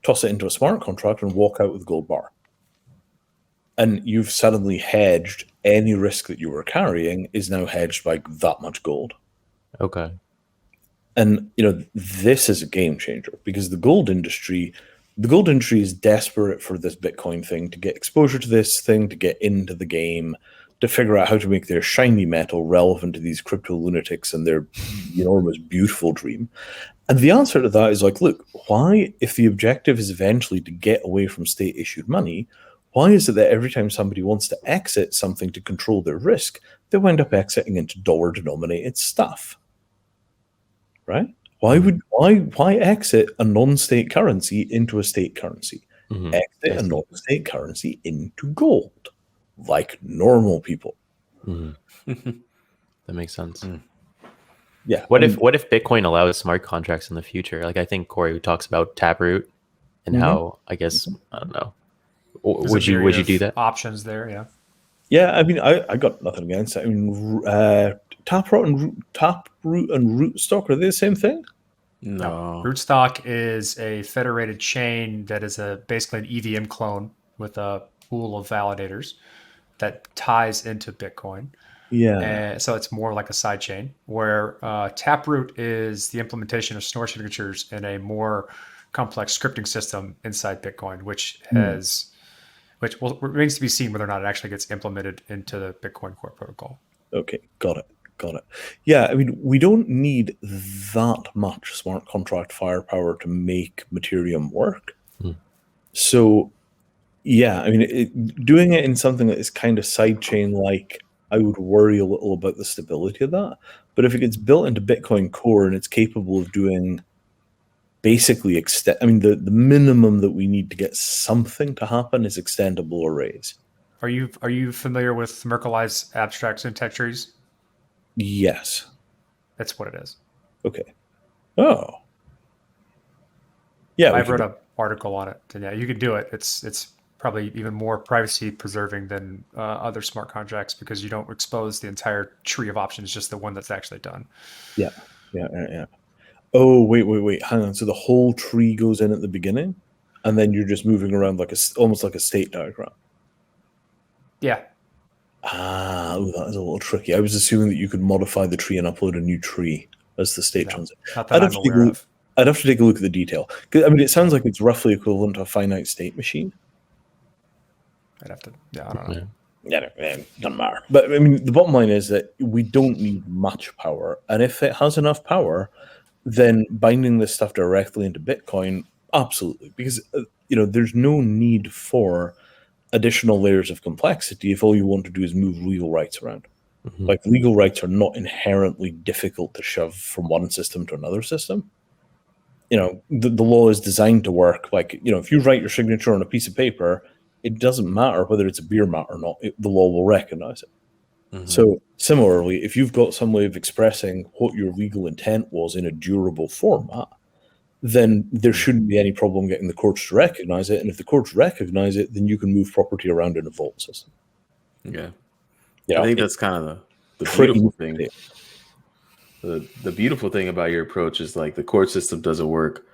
S3: toss it into a smart contract, and walk out with a gold bar. And you've suddenly hedged any risk that you were carrying is now hedged by that much gold.
S5: Okay.
S3: And this is a game changer, because the gold industry is desperate for this Bitcoin thing to get exposure to this thing, to get into the game, to figure out how to make their shiny metal relevant to these crypto lunatics and their enormous, beautiful dream. And the answer to that is like, look, why, if the objective is eventually to get away from state-issued money, why is it that every time somebody wants to exit something to control their risk, they wind up exiting into dollar-denominated stuff? Right? Why exit a non-state currency into a state currency? Exit a non-state currency into gold, like normal people.
S5: That makes sense.
S3: Yeah.
S5: What if Bitcoin allows smart contracts in the future? Like, I think Corey talks about Taproot and how, I guess, I don't know. Would you do that?
S2: Options there, yeah.
S3: Yeah, I mean, I got nothing against it. I mean, Taproot and Rootstock, are they the same thing?
S4: No.
S2: Rootstock is a federated chain that is basically an EVM clone with a pool of validators that ties into Bitcoin.
S3: Yeah.
S2: And so it's more like a side chain, where Taproot is the implementation of Schnorr signatures in a more complex scripting system inside Bitcoin, which remains to be seen whether or not it actually gets implemented into the Bitcoin core protocol.
S3: Okay, got it. Yeah, I mean, we don't need that much smart contract firepower to make Mattereum work. So, yeah, I mean, doing it in something that is kind of sidechain-like, I would worry a little about the stability of that. But if it gets built into Bitcoin Core and it's capable of doing basically extend. I mean, the minimum that we need to get something to happen is extendable arrays.
S2: Are you familiar with Merkle's abstract syntax trees?
S3: Yes.
S2: That's what it is.
S3: Okay. Oh. Yeah,
S2: I wrote an article on it. And yeah, you can do it. It's probably even more privacy preserving than other smart contracts because you don't expose the entire tree of options, just the one that's actually done.
S3: Yeah. Oh, wait. Hang on. So the whole tree goes in at the beginning, and then you're just moving around like almost like a state diagram.
S2: Yeah.
S3: Ah, that is a little tricky. I was assuming that you could modify the tree and upload a new tree as the state transition.
S2: Not that I'm aware of.
S3: I'd have to take a look at the detail. 'Cause, I mean, it sounds like it's roughly equivalent to a finite state machine.
S2: I'd have to. Yeah, I don't know.
S3: Yeah, doesn't matter. But I mean, the bottom line is that we don't need much power, and if it has enough power, then binding this stuff directly into Bitcoin, absolutely, because there's no need for additional layers of complexity if all you want to do is move legal rights around.
S5: Mhm.
S3: Like, legal rights are not inherently difficult to shove from one system to another system. The law is designed to work. Like, if you write your signature on a piece of paper, it doesn't matter whether it's a beer mat or not. The law will recognize it.
S4: Mhm.
S3: So similarly, if you've got some way of expressing what your legal intent was in a durable format, then there shouldn't be any problem getting the courts to recognize it. And if the courts recognize it, then you can move property around in a vault system.
S4: Yeah.
S3: Yeah,
S4: I think that's kind of the
S3: pretty
S4: beautiful thing.
S3: easy.
S4: The beautiful thing about your approach is like the court system doesn't work.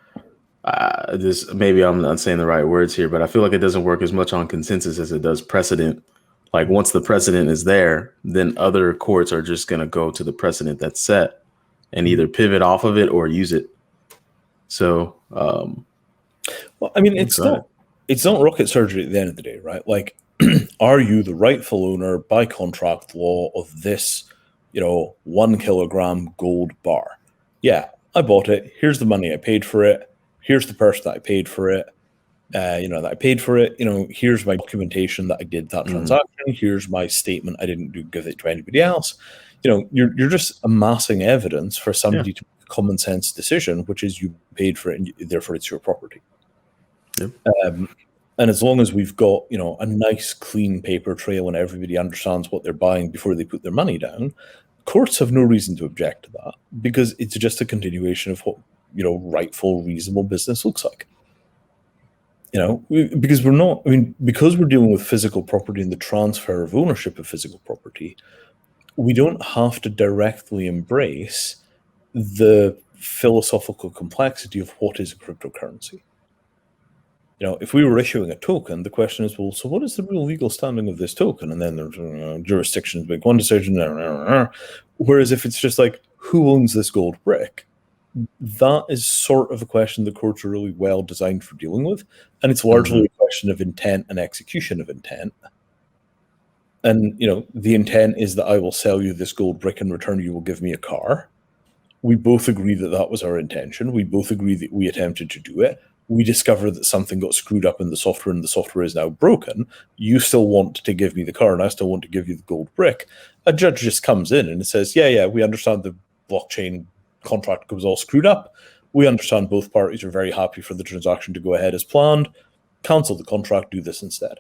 S4: This maybe I'm not saying the right words here, but I feel like it doesn't work as much on consensus as it does precedent. Like, once the precedent is there, then other courts are just going to go to the precedent that's set and either pivot off of it or use it. So,
S3: Well, I mean, it's not rocket surgery at the end of the day, right? Like, are you the rightful owner by contract law of this, 1 kilogram gold bar? Yeah, I bought it. Here's the money I paid for it. Here's the person that I paid for it. Here's my documentation that I did that transaction. Here's my statement. I didn't give it to anybody else. You're just amassing evidence for somebody to make a common sense decision, which is you paid for it and therefore it's your property.
S4: Yep.
S3: And as long as we've got, a nice clean paper trail and everybody understands what they're buying before they put their money down, courts have no reason to object to that, because it's just a continuation of what, rightful, reasonable business looks like. Because we're dealing with physical property and the transfer of ownership of physical property, we don't have to directly embrace the philosophical complexity of what is a cryptocurrency. If we were issuing a token, the question is, well, so what is the real legal standing of this token? And then there's jurisdictions make one decision. Whereas if it's just like, who owns this gold brick? That is sort of a question the courts are really well designed for dealing with. And it's largely a question of intent and execution of intent. And, the intent is that I will sell you this gold brick in return, you will give me a car. We both agree that that was our intention. We both agree that we attempted to do it. We discover that something got screwed up in the software and the software is now broken. You still want to give me the car and I still want to give you the gold brick. A judge just comes in and says, yeah, we understand the blockchain contract was all screwed up. We understand both parties are very happy for the transaction to go ahead as planned. Cancel the contract, do this instead.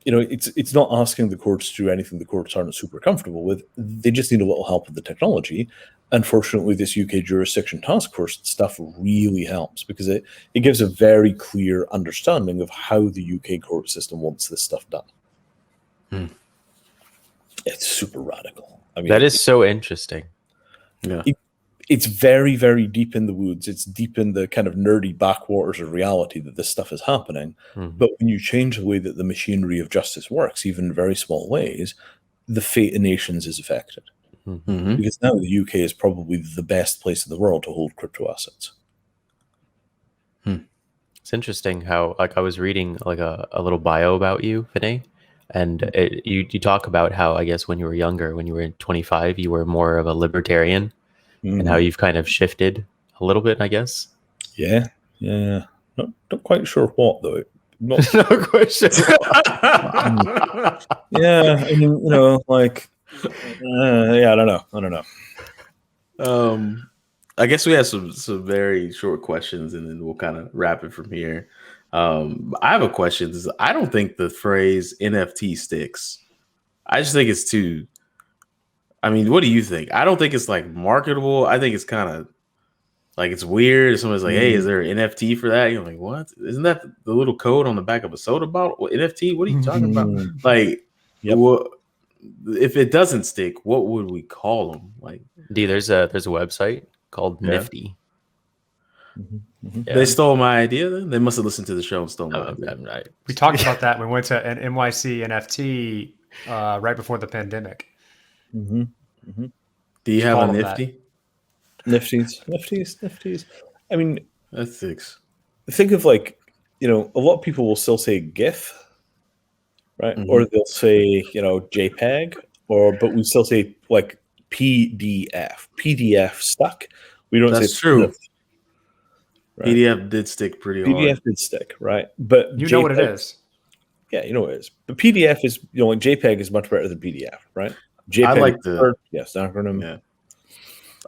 S3: It's not asking the courts to do anything the courts aren't super comfortable with. They just need a little help with the technology. Unfortunately, this UK jurisdiction task force stuff really helps because it gives a very clear understanding of how the UK court system wants this stuff done. It's super radical. I mean,
S5: That is so interesting.
S4: Yeah.
S3: It's very, very deep in the woods. It's deep in the kind of nerdy backwaters of reality that this stuff is happening. But when you change the way that the machinery of justice works, even in very small ways, the fate of nations is affected. Because now the UK is probably the best place in the world to hold crypto assets.
S5: It's interesting how, like, I was reading like a little bio about you, Vinay, and you talk about how, I guess, when you were younger, when you were 25, you were more of a libertarian, and how you've kind of shifted a little bit, I guess.
S3: Yeah. Not quite sure what, though. Not
S5: No question.
S3: yeah, I mean, I don't know.
S4: I guess we have some very short questions, and then we'll kind of wrap it from here. I have a question. I don't think the phrase NFT sticks. I just think it's too. I mean, what do you think? I don't think it's like marketable. I think it's kind of like it's weird. Someone's like, "Hey, is there an NFT for that?" You're like, "What? Isn't that the little code on the back of a soda bottle? What, NFT? What are you talking about?" Like, if it doesn't stick, what would we call them? Like,
S5: There's a website called Nifty. Yeah.
S4: They stole my idea. Then they must have listened to the show and stole my idea.
S2: We talked about that when we went to an NYC NFT right before the pandemic.
S3: Mm-hmm. Mm-hmm.
S4: Do you have a Nifty?
S3: Nifties. I mean,
S4: that's 6.
S3: Think of like, a lot of people will still say GIF, right? Mm-hmm. Or they'll say, JPEG, but we still say like PDF. PDF stuck. We don't say
S4: true.
S3: GIF, right?
S4: PDF did stick pretty hard.
S3: PDF did stick, right? But
S2: you know what it is.
S3: Yeah, you know what it is. But PDF is, like JPEG is much better than PDF, right? JPEG.
S4: I like the
S3: acronym.
S4: Yeah.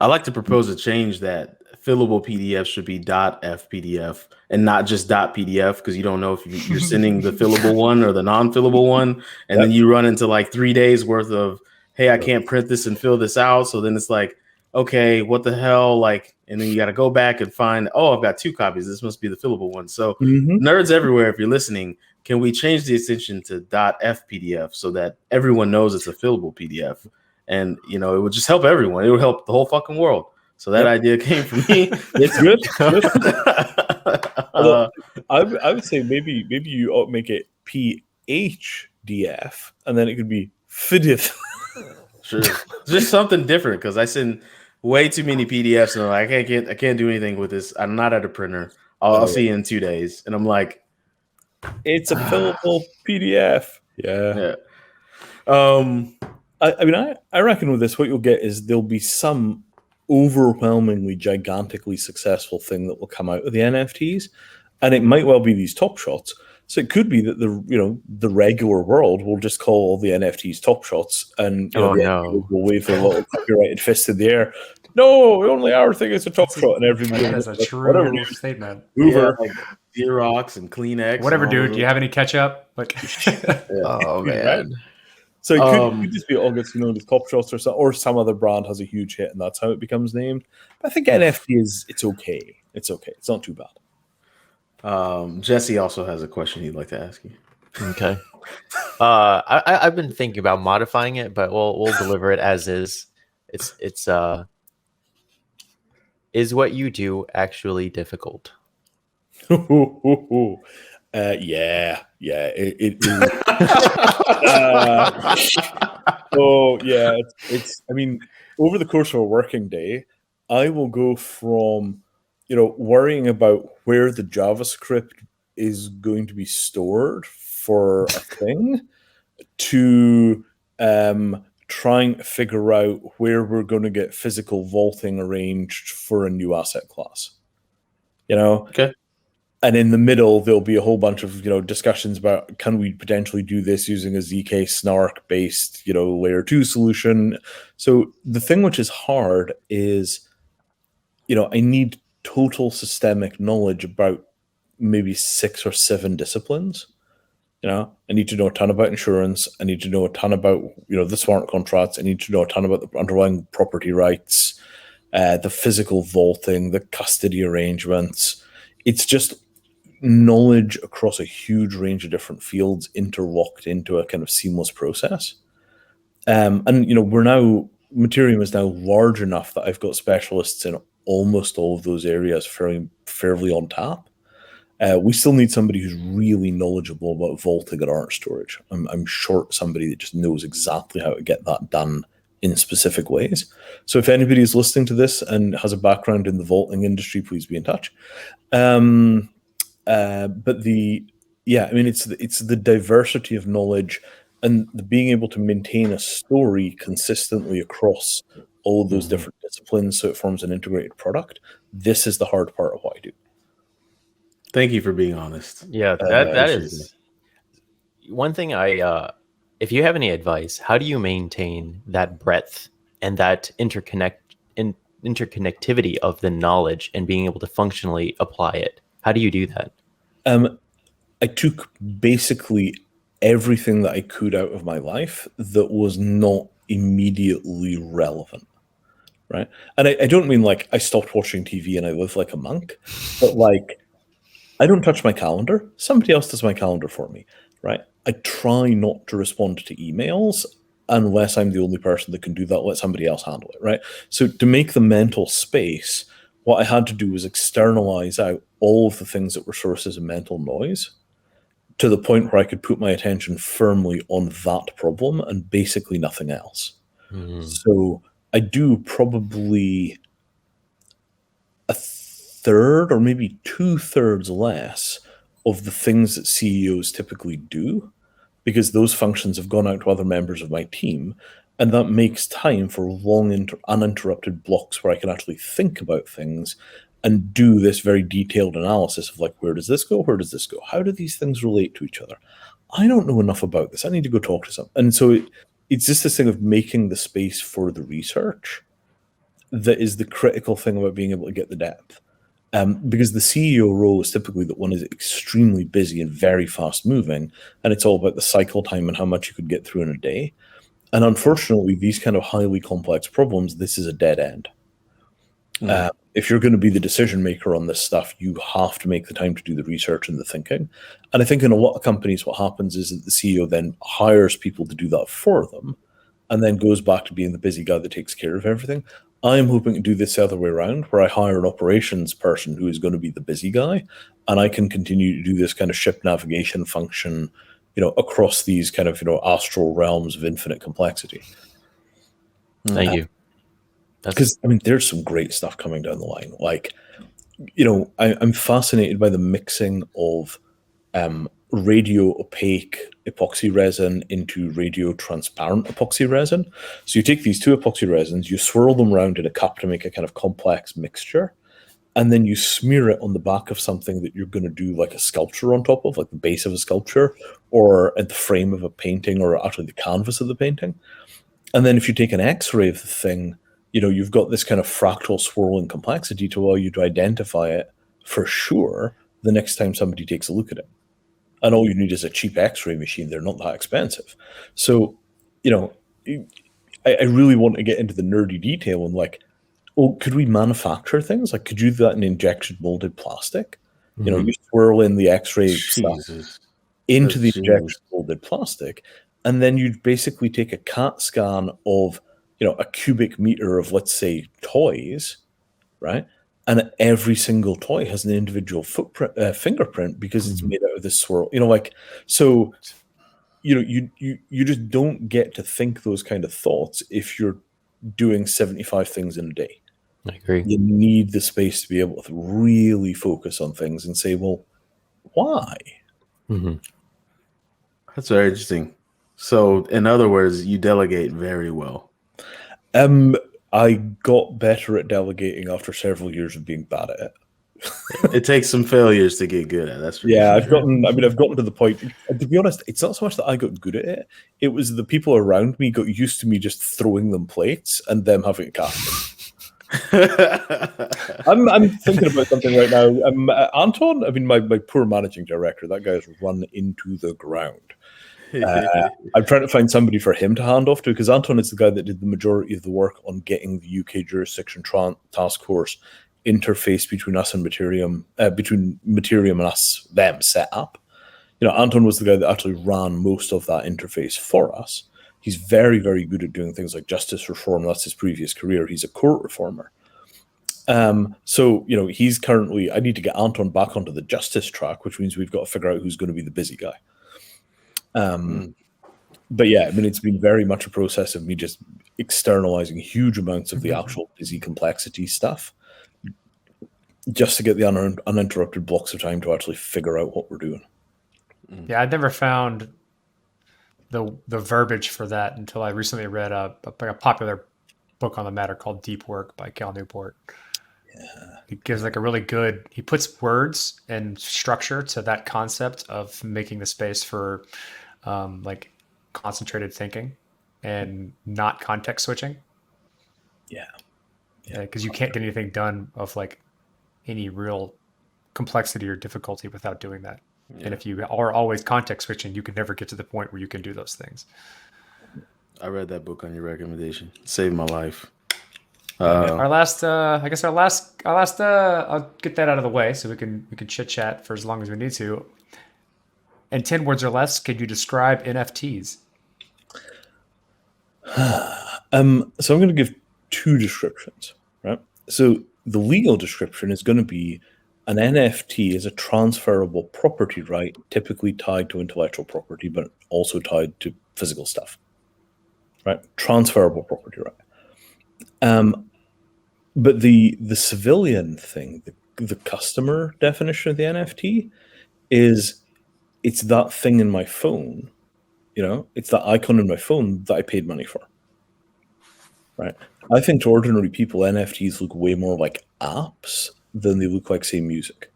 S4: I like to propose a change that fillable PDF should be .fpdf and not just .pdf, because you don't know if you're sending the fillable one or the non-fillable one, and then you run into like 3 days worth of, hey, I can't print this and fill this out. So then it's like, okay, what the hell? Like, and then you got to go back and find, oh, I've got 2 copies. This must be the fillable one. So nerds everywhere, if you're listening, can we change the extension to .fpdf so that everyone knows it's a fillable PDF? And, it would just help everyone. It would help the whole fucking world. So that idea came from me.
S3: It's good. I would say maybe you ought to make it PHDF, and then it could be FDF.
S4: Sure. Just something different, because I send way too many PDFs and I'm like, I can't do anything with this. I'm not at a printer. I'll see you in 2 days. And I'm like,
S3: it's a fillable PDF. Yeah. I reckon with this, what you'll get is there'll be some overwhelmingly, gigantically successful thing that will come out of the NFTs, and it might well be these top shots. So it could be that the regular world will just call all the NFTs top shots, and we'll wave their little copyrighted fist in the air. No, only our thing is a top shot, and everybody.
S2: That is a true statement.
S3: Uber,
S4: like Xerox and Kleenex.
S2: Whatever, dude. Do you have any ketchup? Like,
S5: oh man. Right?
S3: So it could just be all gets these top shots or some other brand has a huge hit and that's how it becomes named. But I think NFT it's okay. It's okay. It's not too bad.
S4: Jessie also has a question he'd like to ask you.
S5: Okay. I've been thinking about modifying it, but we'll deliver it as is. It's is what you do actually difficult?
S3: Yeah. It is. It's. I mean, over the course of a working day, I will go from, worrying about where the JavaScript is going to be stored for a thing, to trying to figure out where we're going to get physical vaulting arranged for a new asset class.
S4: Okay.
S3: And in the middle, there'll be a whole bunch of, discussions about, can we potentially do this using a ZK snark based, layer 2 solution? So the thing which is hard is, I need total systemic knowledge about maybe 6 or 7 disciplines. I need to know a ton about insurance. I need to know a ton about, the smart contracts. I need to know a ton about the underlying property rights, the physical vaulting, the custody arrangements. It's just knowledge across a huge range of different fields interlocked into a kind of seamless process. And Mattereum is now large enough that I've got specialists in almost all of those areas fairly on tap. We still need somebody who's really knowledgeable about vaulting and art storage. I'm short somebody that just knows exactly how to get that done in specific ways. So if anybody is listening to this and has a background in the vaulting industry, please be in touch. It's the diversity of knowledge and the being able to maintain a story consistently across all of those different disciplines so it forms an integrated product. This is the hard part of what I do.
S4: Thank you for being honest.
S5: Yeah, that is one thing. If you have any advice, how do you maintain that breadth and that interconnectivity of the knowledge and being able to functionally apply it? How do you do that?
S3: I took basically everything that I could out of my life that was not immediately relevant, right? And I don't mean like I stopped watching TV and I live like a monk, but like I don't touch my calendar. Somebody else does my calendar for me, right? I try not to respond to emails unless I'm the only person that can do that. Let somebody else handle it, right? So to make the mental space, what I had to do was externalize out all of the things that were sources of mental noise to the point where I could put my attention firmly on that problem and basically nothing else. So I do probably a third or maybe 2/3 less of the things that CEOs typically do, because those functions have gone out to other members of my team, and that makes time for long uninterrupted blocks where I can actually think about things and do this very detailed analysis of like, where does this go? Where does this go? How do these things relate to each other? I don't know enough about this. I need to go talk to some. And so it's just this thing of making the space for the research that is the critical thing about being able to get the depth. Because the CEO role is typically that one is extremely busy and very fast moving, and it's all about the cycle time and how much you could get through in a day. And unfortunately, these kind of highly complex problems, this is a dead end. If you're going to be the decision maker on this stuff, you have to make the time to do the research and the thinking. And I think in a lot of companies, what happens is that the CEO then hires people to do that for them and then goes back to being the busy guy that takes care of everything. I'm hoping to do this the other way around, where I hire an operations person who is going to be the busy guy, and I can continue to do this kind of ship navigation function, across these kind of, astral realms of infinite complexity.
S5: Thank you.
S3: Because there's some great stuff coming down the line. Like, I'm fascinated by the mixing of radio opaque epoxy resin into radio transparent epoxy resin. So you take these two epoxy resins, you swirl them around in a cup to make a kind of complex mixture, and then you smear it on the back of something that you're going to do like a sculpture on top of, like the base of a sculpture, or at the frame of a painting, or actually the canvas of the painting. And then if you take an X-ray of the thing, you've got this kind of fractal swirling complexity to allow you to identify it for sure the next time somebody takes a look at it. And all you need is a cheap X-ray machine. They're not that expensive. So, I really want to get into the nerdy detail and like, could we manufacture things? Like, could you do that in injection molded plastic? You swirl in the X-ray stuff into the injection molded plastic, and then you'd basically take a CAT scan of, a cubic meter of, let's say, toys, right? And every single toy has an individual footprint, fingerprint, because it's made out of this swirl. So you just don't get to think those kind of thoughts if you're doing 75 things in a day.
S5: I agree.
S3: You need the space to be able to really focus on things and say, well, why?
S4: That's very interesting. So, in other words, you delegate very well.
S3: I got better at delegating after several years of being bad at it.
S4: It takes some failures to get good at. That's for
S3: Yeah,
S4: sure.
S3: I've gotten to the point. To be honest, it's not so much that I got good at it. It was the people around me got used to me just throwing them plates and them having to cast them. I'm thinking about something right now. Anton, my poor managing director, that guy's run into the ground. I'm trying to find somebody for him to hand off to, because Anton is the guy that did the majority of the work on getting the UK jurisdiction task force interface between us and Mattereum, between Mattereum and them set up. Anton was the guy that actually ran most of that interface for us. He's very, very good at doing things like justice reform. That's his previous career. He's a court reformer. So, he's currently, I need to get Anton back onto the justice track, which means we've got to figure out who's going to be the busy guy. But yeah, it's been very much a process of me just externalizing huge amounts of the actual busy complexity stuff, just to get the uninterrupted blocks of time to actually figure out what we're doing.
S2: Yeah, I'd never found the verbiage for that until I recently read a popular book on the matter called Deep Work by Cal Newport. Yeah. It gives like a really good, he puts words and structure to that concept of making the space for like concentrated thinking and not context switching.
S3: Yeah.
S2: because you can't get anything done of like any real complexity or difficulty without doing that.
S4: Yeah.
S2: And if you are always context switching, you can never get to the point where you can do those things.
S4: I read that book on your recommendation. Saved my life.
S2: Our last, I'll get that out of the way so we can chit chat for as long as we need to. In 10 words or less, could you describe NFTs?
S3: So I'm going to give two descriptions, right? So the legal description is going to be an NFT is a transferable property right, typically tied to intellectual property, but also tied to physical stuff, right? Transferable property right. But the civilian thing, the customer definition of the NFT is it's that thing in my phone, it's that icon in my phone that I paid money for, right? I think to ordinary people, NFTs look way more like apps than they look like, say, music.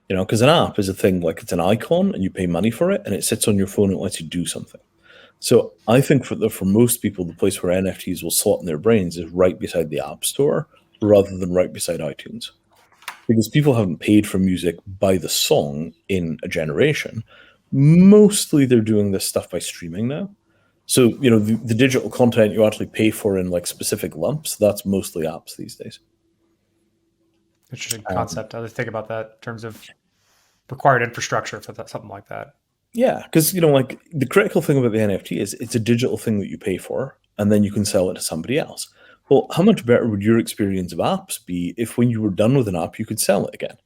S3: Because an app is a thing like it's an icon and you pay money for it and it sits on your phone and it lets you do something. So I think for most people, the place where NFTs will slot in their brains is right beside the App Store rather than right beside iTunes. Because people haven't paid for music by the song in a generation. Mostly they're doing this stuff by streaming now. So, the digital content you actually pay for in like specific lumps, that's mostly apps these days.
S2: Interesting concept. I would think about that in terms of required infrastructure for something like that.
S3: Yeah, because, like the critical thing about the NFT is it's a digital thing that you pay for and then you can sell it to somebody else. Well, how much better would your experience of apps be if when you were done with an app, you could sell it again?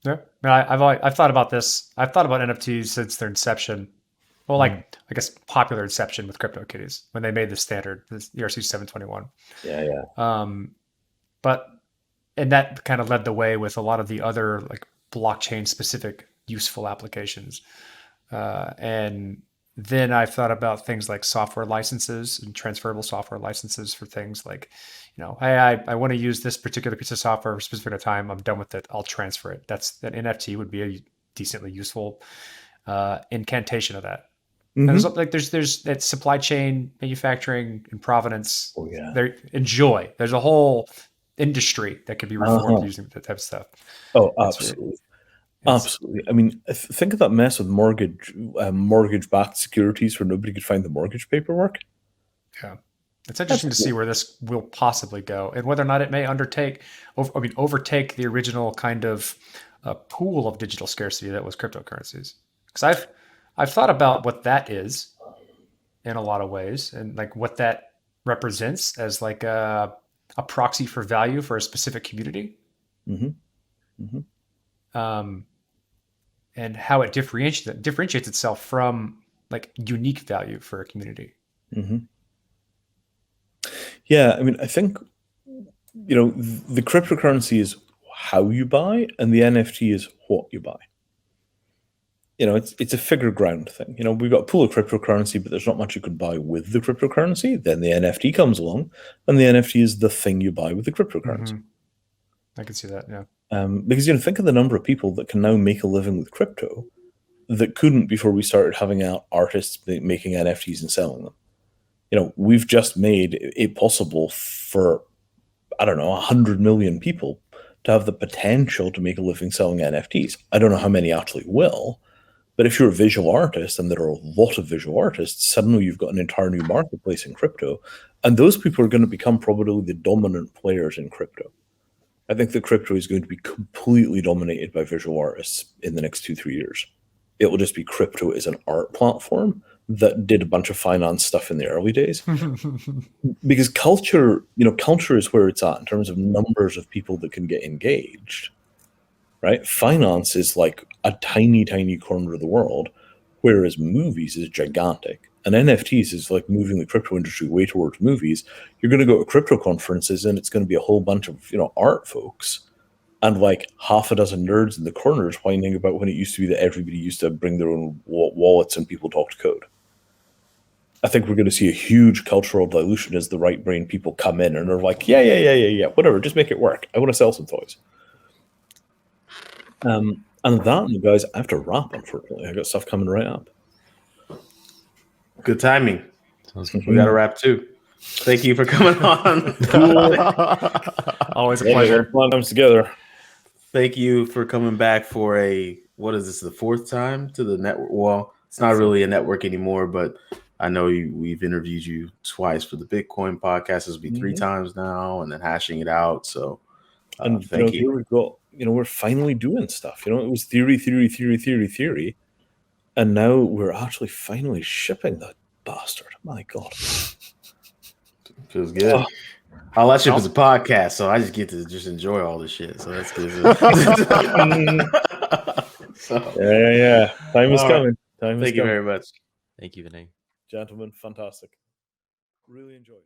S2: Yeah, I've thought about this. I've thought about NFTs since their inception. Well, I guess popular inception with CryptoKitties when they made the standard, this ERC 721.
S3: Yeah.
S2: And that kind of led the way with a lot of the other like blockchain specific useful applications. And then I've thought about things like software licenses and transferable software licenses for things like, hey, I want to use this particular piece of software for a specific time. I'm done with it. I'll transfer it. That NFT would be a decently useful incantation of that.
S3: Mm-hmm.
S2: And there's that supply chain manufacturing and provenance.
S3: Oh, yeah.
S2: There's a whole industry that could be reformed using that type of stuff.
S3: Oh, absolutely. Absolutely. I mean, think of that mess with mortgage-backed securities where nobody could find the mortgage paperwork.
S2: Yeah. It's interesting to see where this will possibly go and whether or not it may overtake the original kind of pool of digital scarcity that was cryptocurrencies. Because I've thought about what that is in a lot of ways and like what that represents as like a proxy for value for a specific community.
S3: Mm-hmm. Mm-hmm.
S2: And how it differentiates itself from like unique value for a community.
S3: Mm-hmm. Yeah, I mean, I think the cryptocurrency is how you buy, and the NFT is what you buy. It's a figure ground thing. We've got a pool of cryptocurrency, but there's not much you could buy with the cryptocurrency. Then the NFT comes along, and the NFT is the thing you buy with the cryptocurrency.
S2: Mm-hmm. I can see that, yeah.
S3: Because think of the number of people that can now make a living with crypto that couldn't before we started having out artists making NFTs and selling them. We've just made it possible for 100 million people to have the potential to make a living selling NFTs. I don't know how many actually will. But if you're a visual artist, and there are a lot of visual artists, suddenly you've got an entire new marketplace in crypto. And those people are going to become probably the dominant players in crypto. I think that crypto is going to be completely dominated by visual artists in the next 2-3 years. It will just be crypto as an art platform that did a bunch of finance stuff in the early days. Because culture is where it's at in terms of numbers of people that can get engaged. Right? Finance is like a tiny, tiny corner of the world, whereas movies is gigantic. And NFTs is like moving the crypto industry way towards movies. You're going to go to crypto conferences and it's going to be a whole bunch of, art folks and like half a dozen nerds in the corners whining about when it used to be that everybody used to bring their own wallets and people talked code. I think we're going to see a huge cultural dilution as the right brain people come in and are like, yeah, whatever, just make it work. I want to sell some toys. And that, guys, I have to wrap, unfortunately. I got stuff coming right up.
S4: Good timing. We got to wrap too. Thank you for coming on.
S2: Always a
S3: Yeah,
S2: pleasure.
S3: one comes together.
S4: Thank you for coming back for what is this, the fourth time to the network? Well, it's not really a network anymore, but I know we've interviewed you twice for the Bitcoin podcast. This will be 3 times now, and then hashing it out. So,
S3: And
S4: thank
S3: here
S4: you.
S3: we go. We're finally doing stuff. It was theory, and now we're actually finally shipping that bastard. My God,
S4: Feels good.
S3: Oh.
S4: All that shit is a podcast, so I just get to just enjoy all this shit. So that's good.
S3: Yeah. Time is
S4: All right.
S3: coming. Time is
S4: Thank you
S3: coming.
S4: very much.
S5: Thank you, Vinay.
S3: Gentlemen, fantastic. Really enjoyed.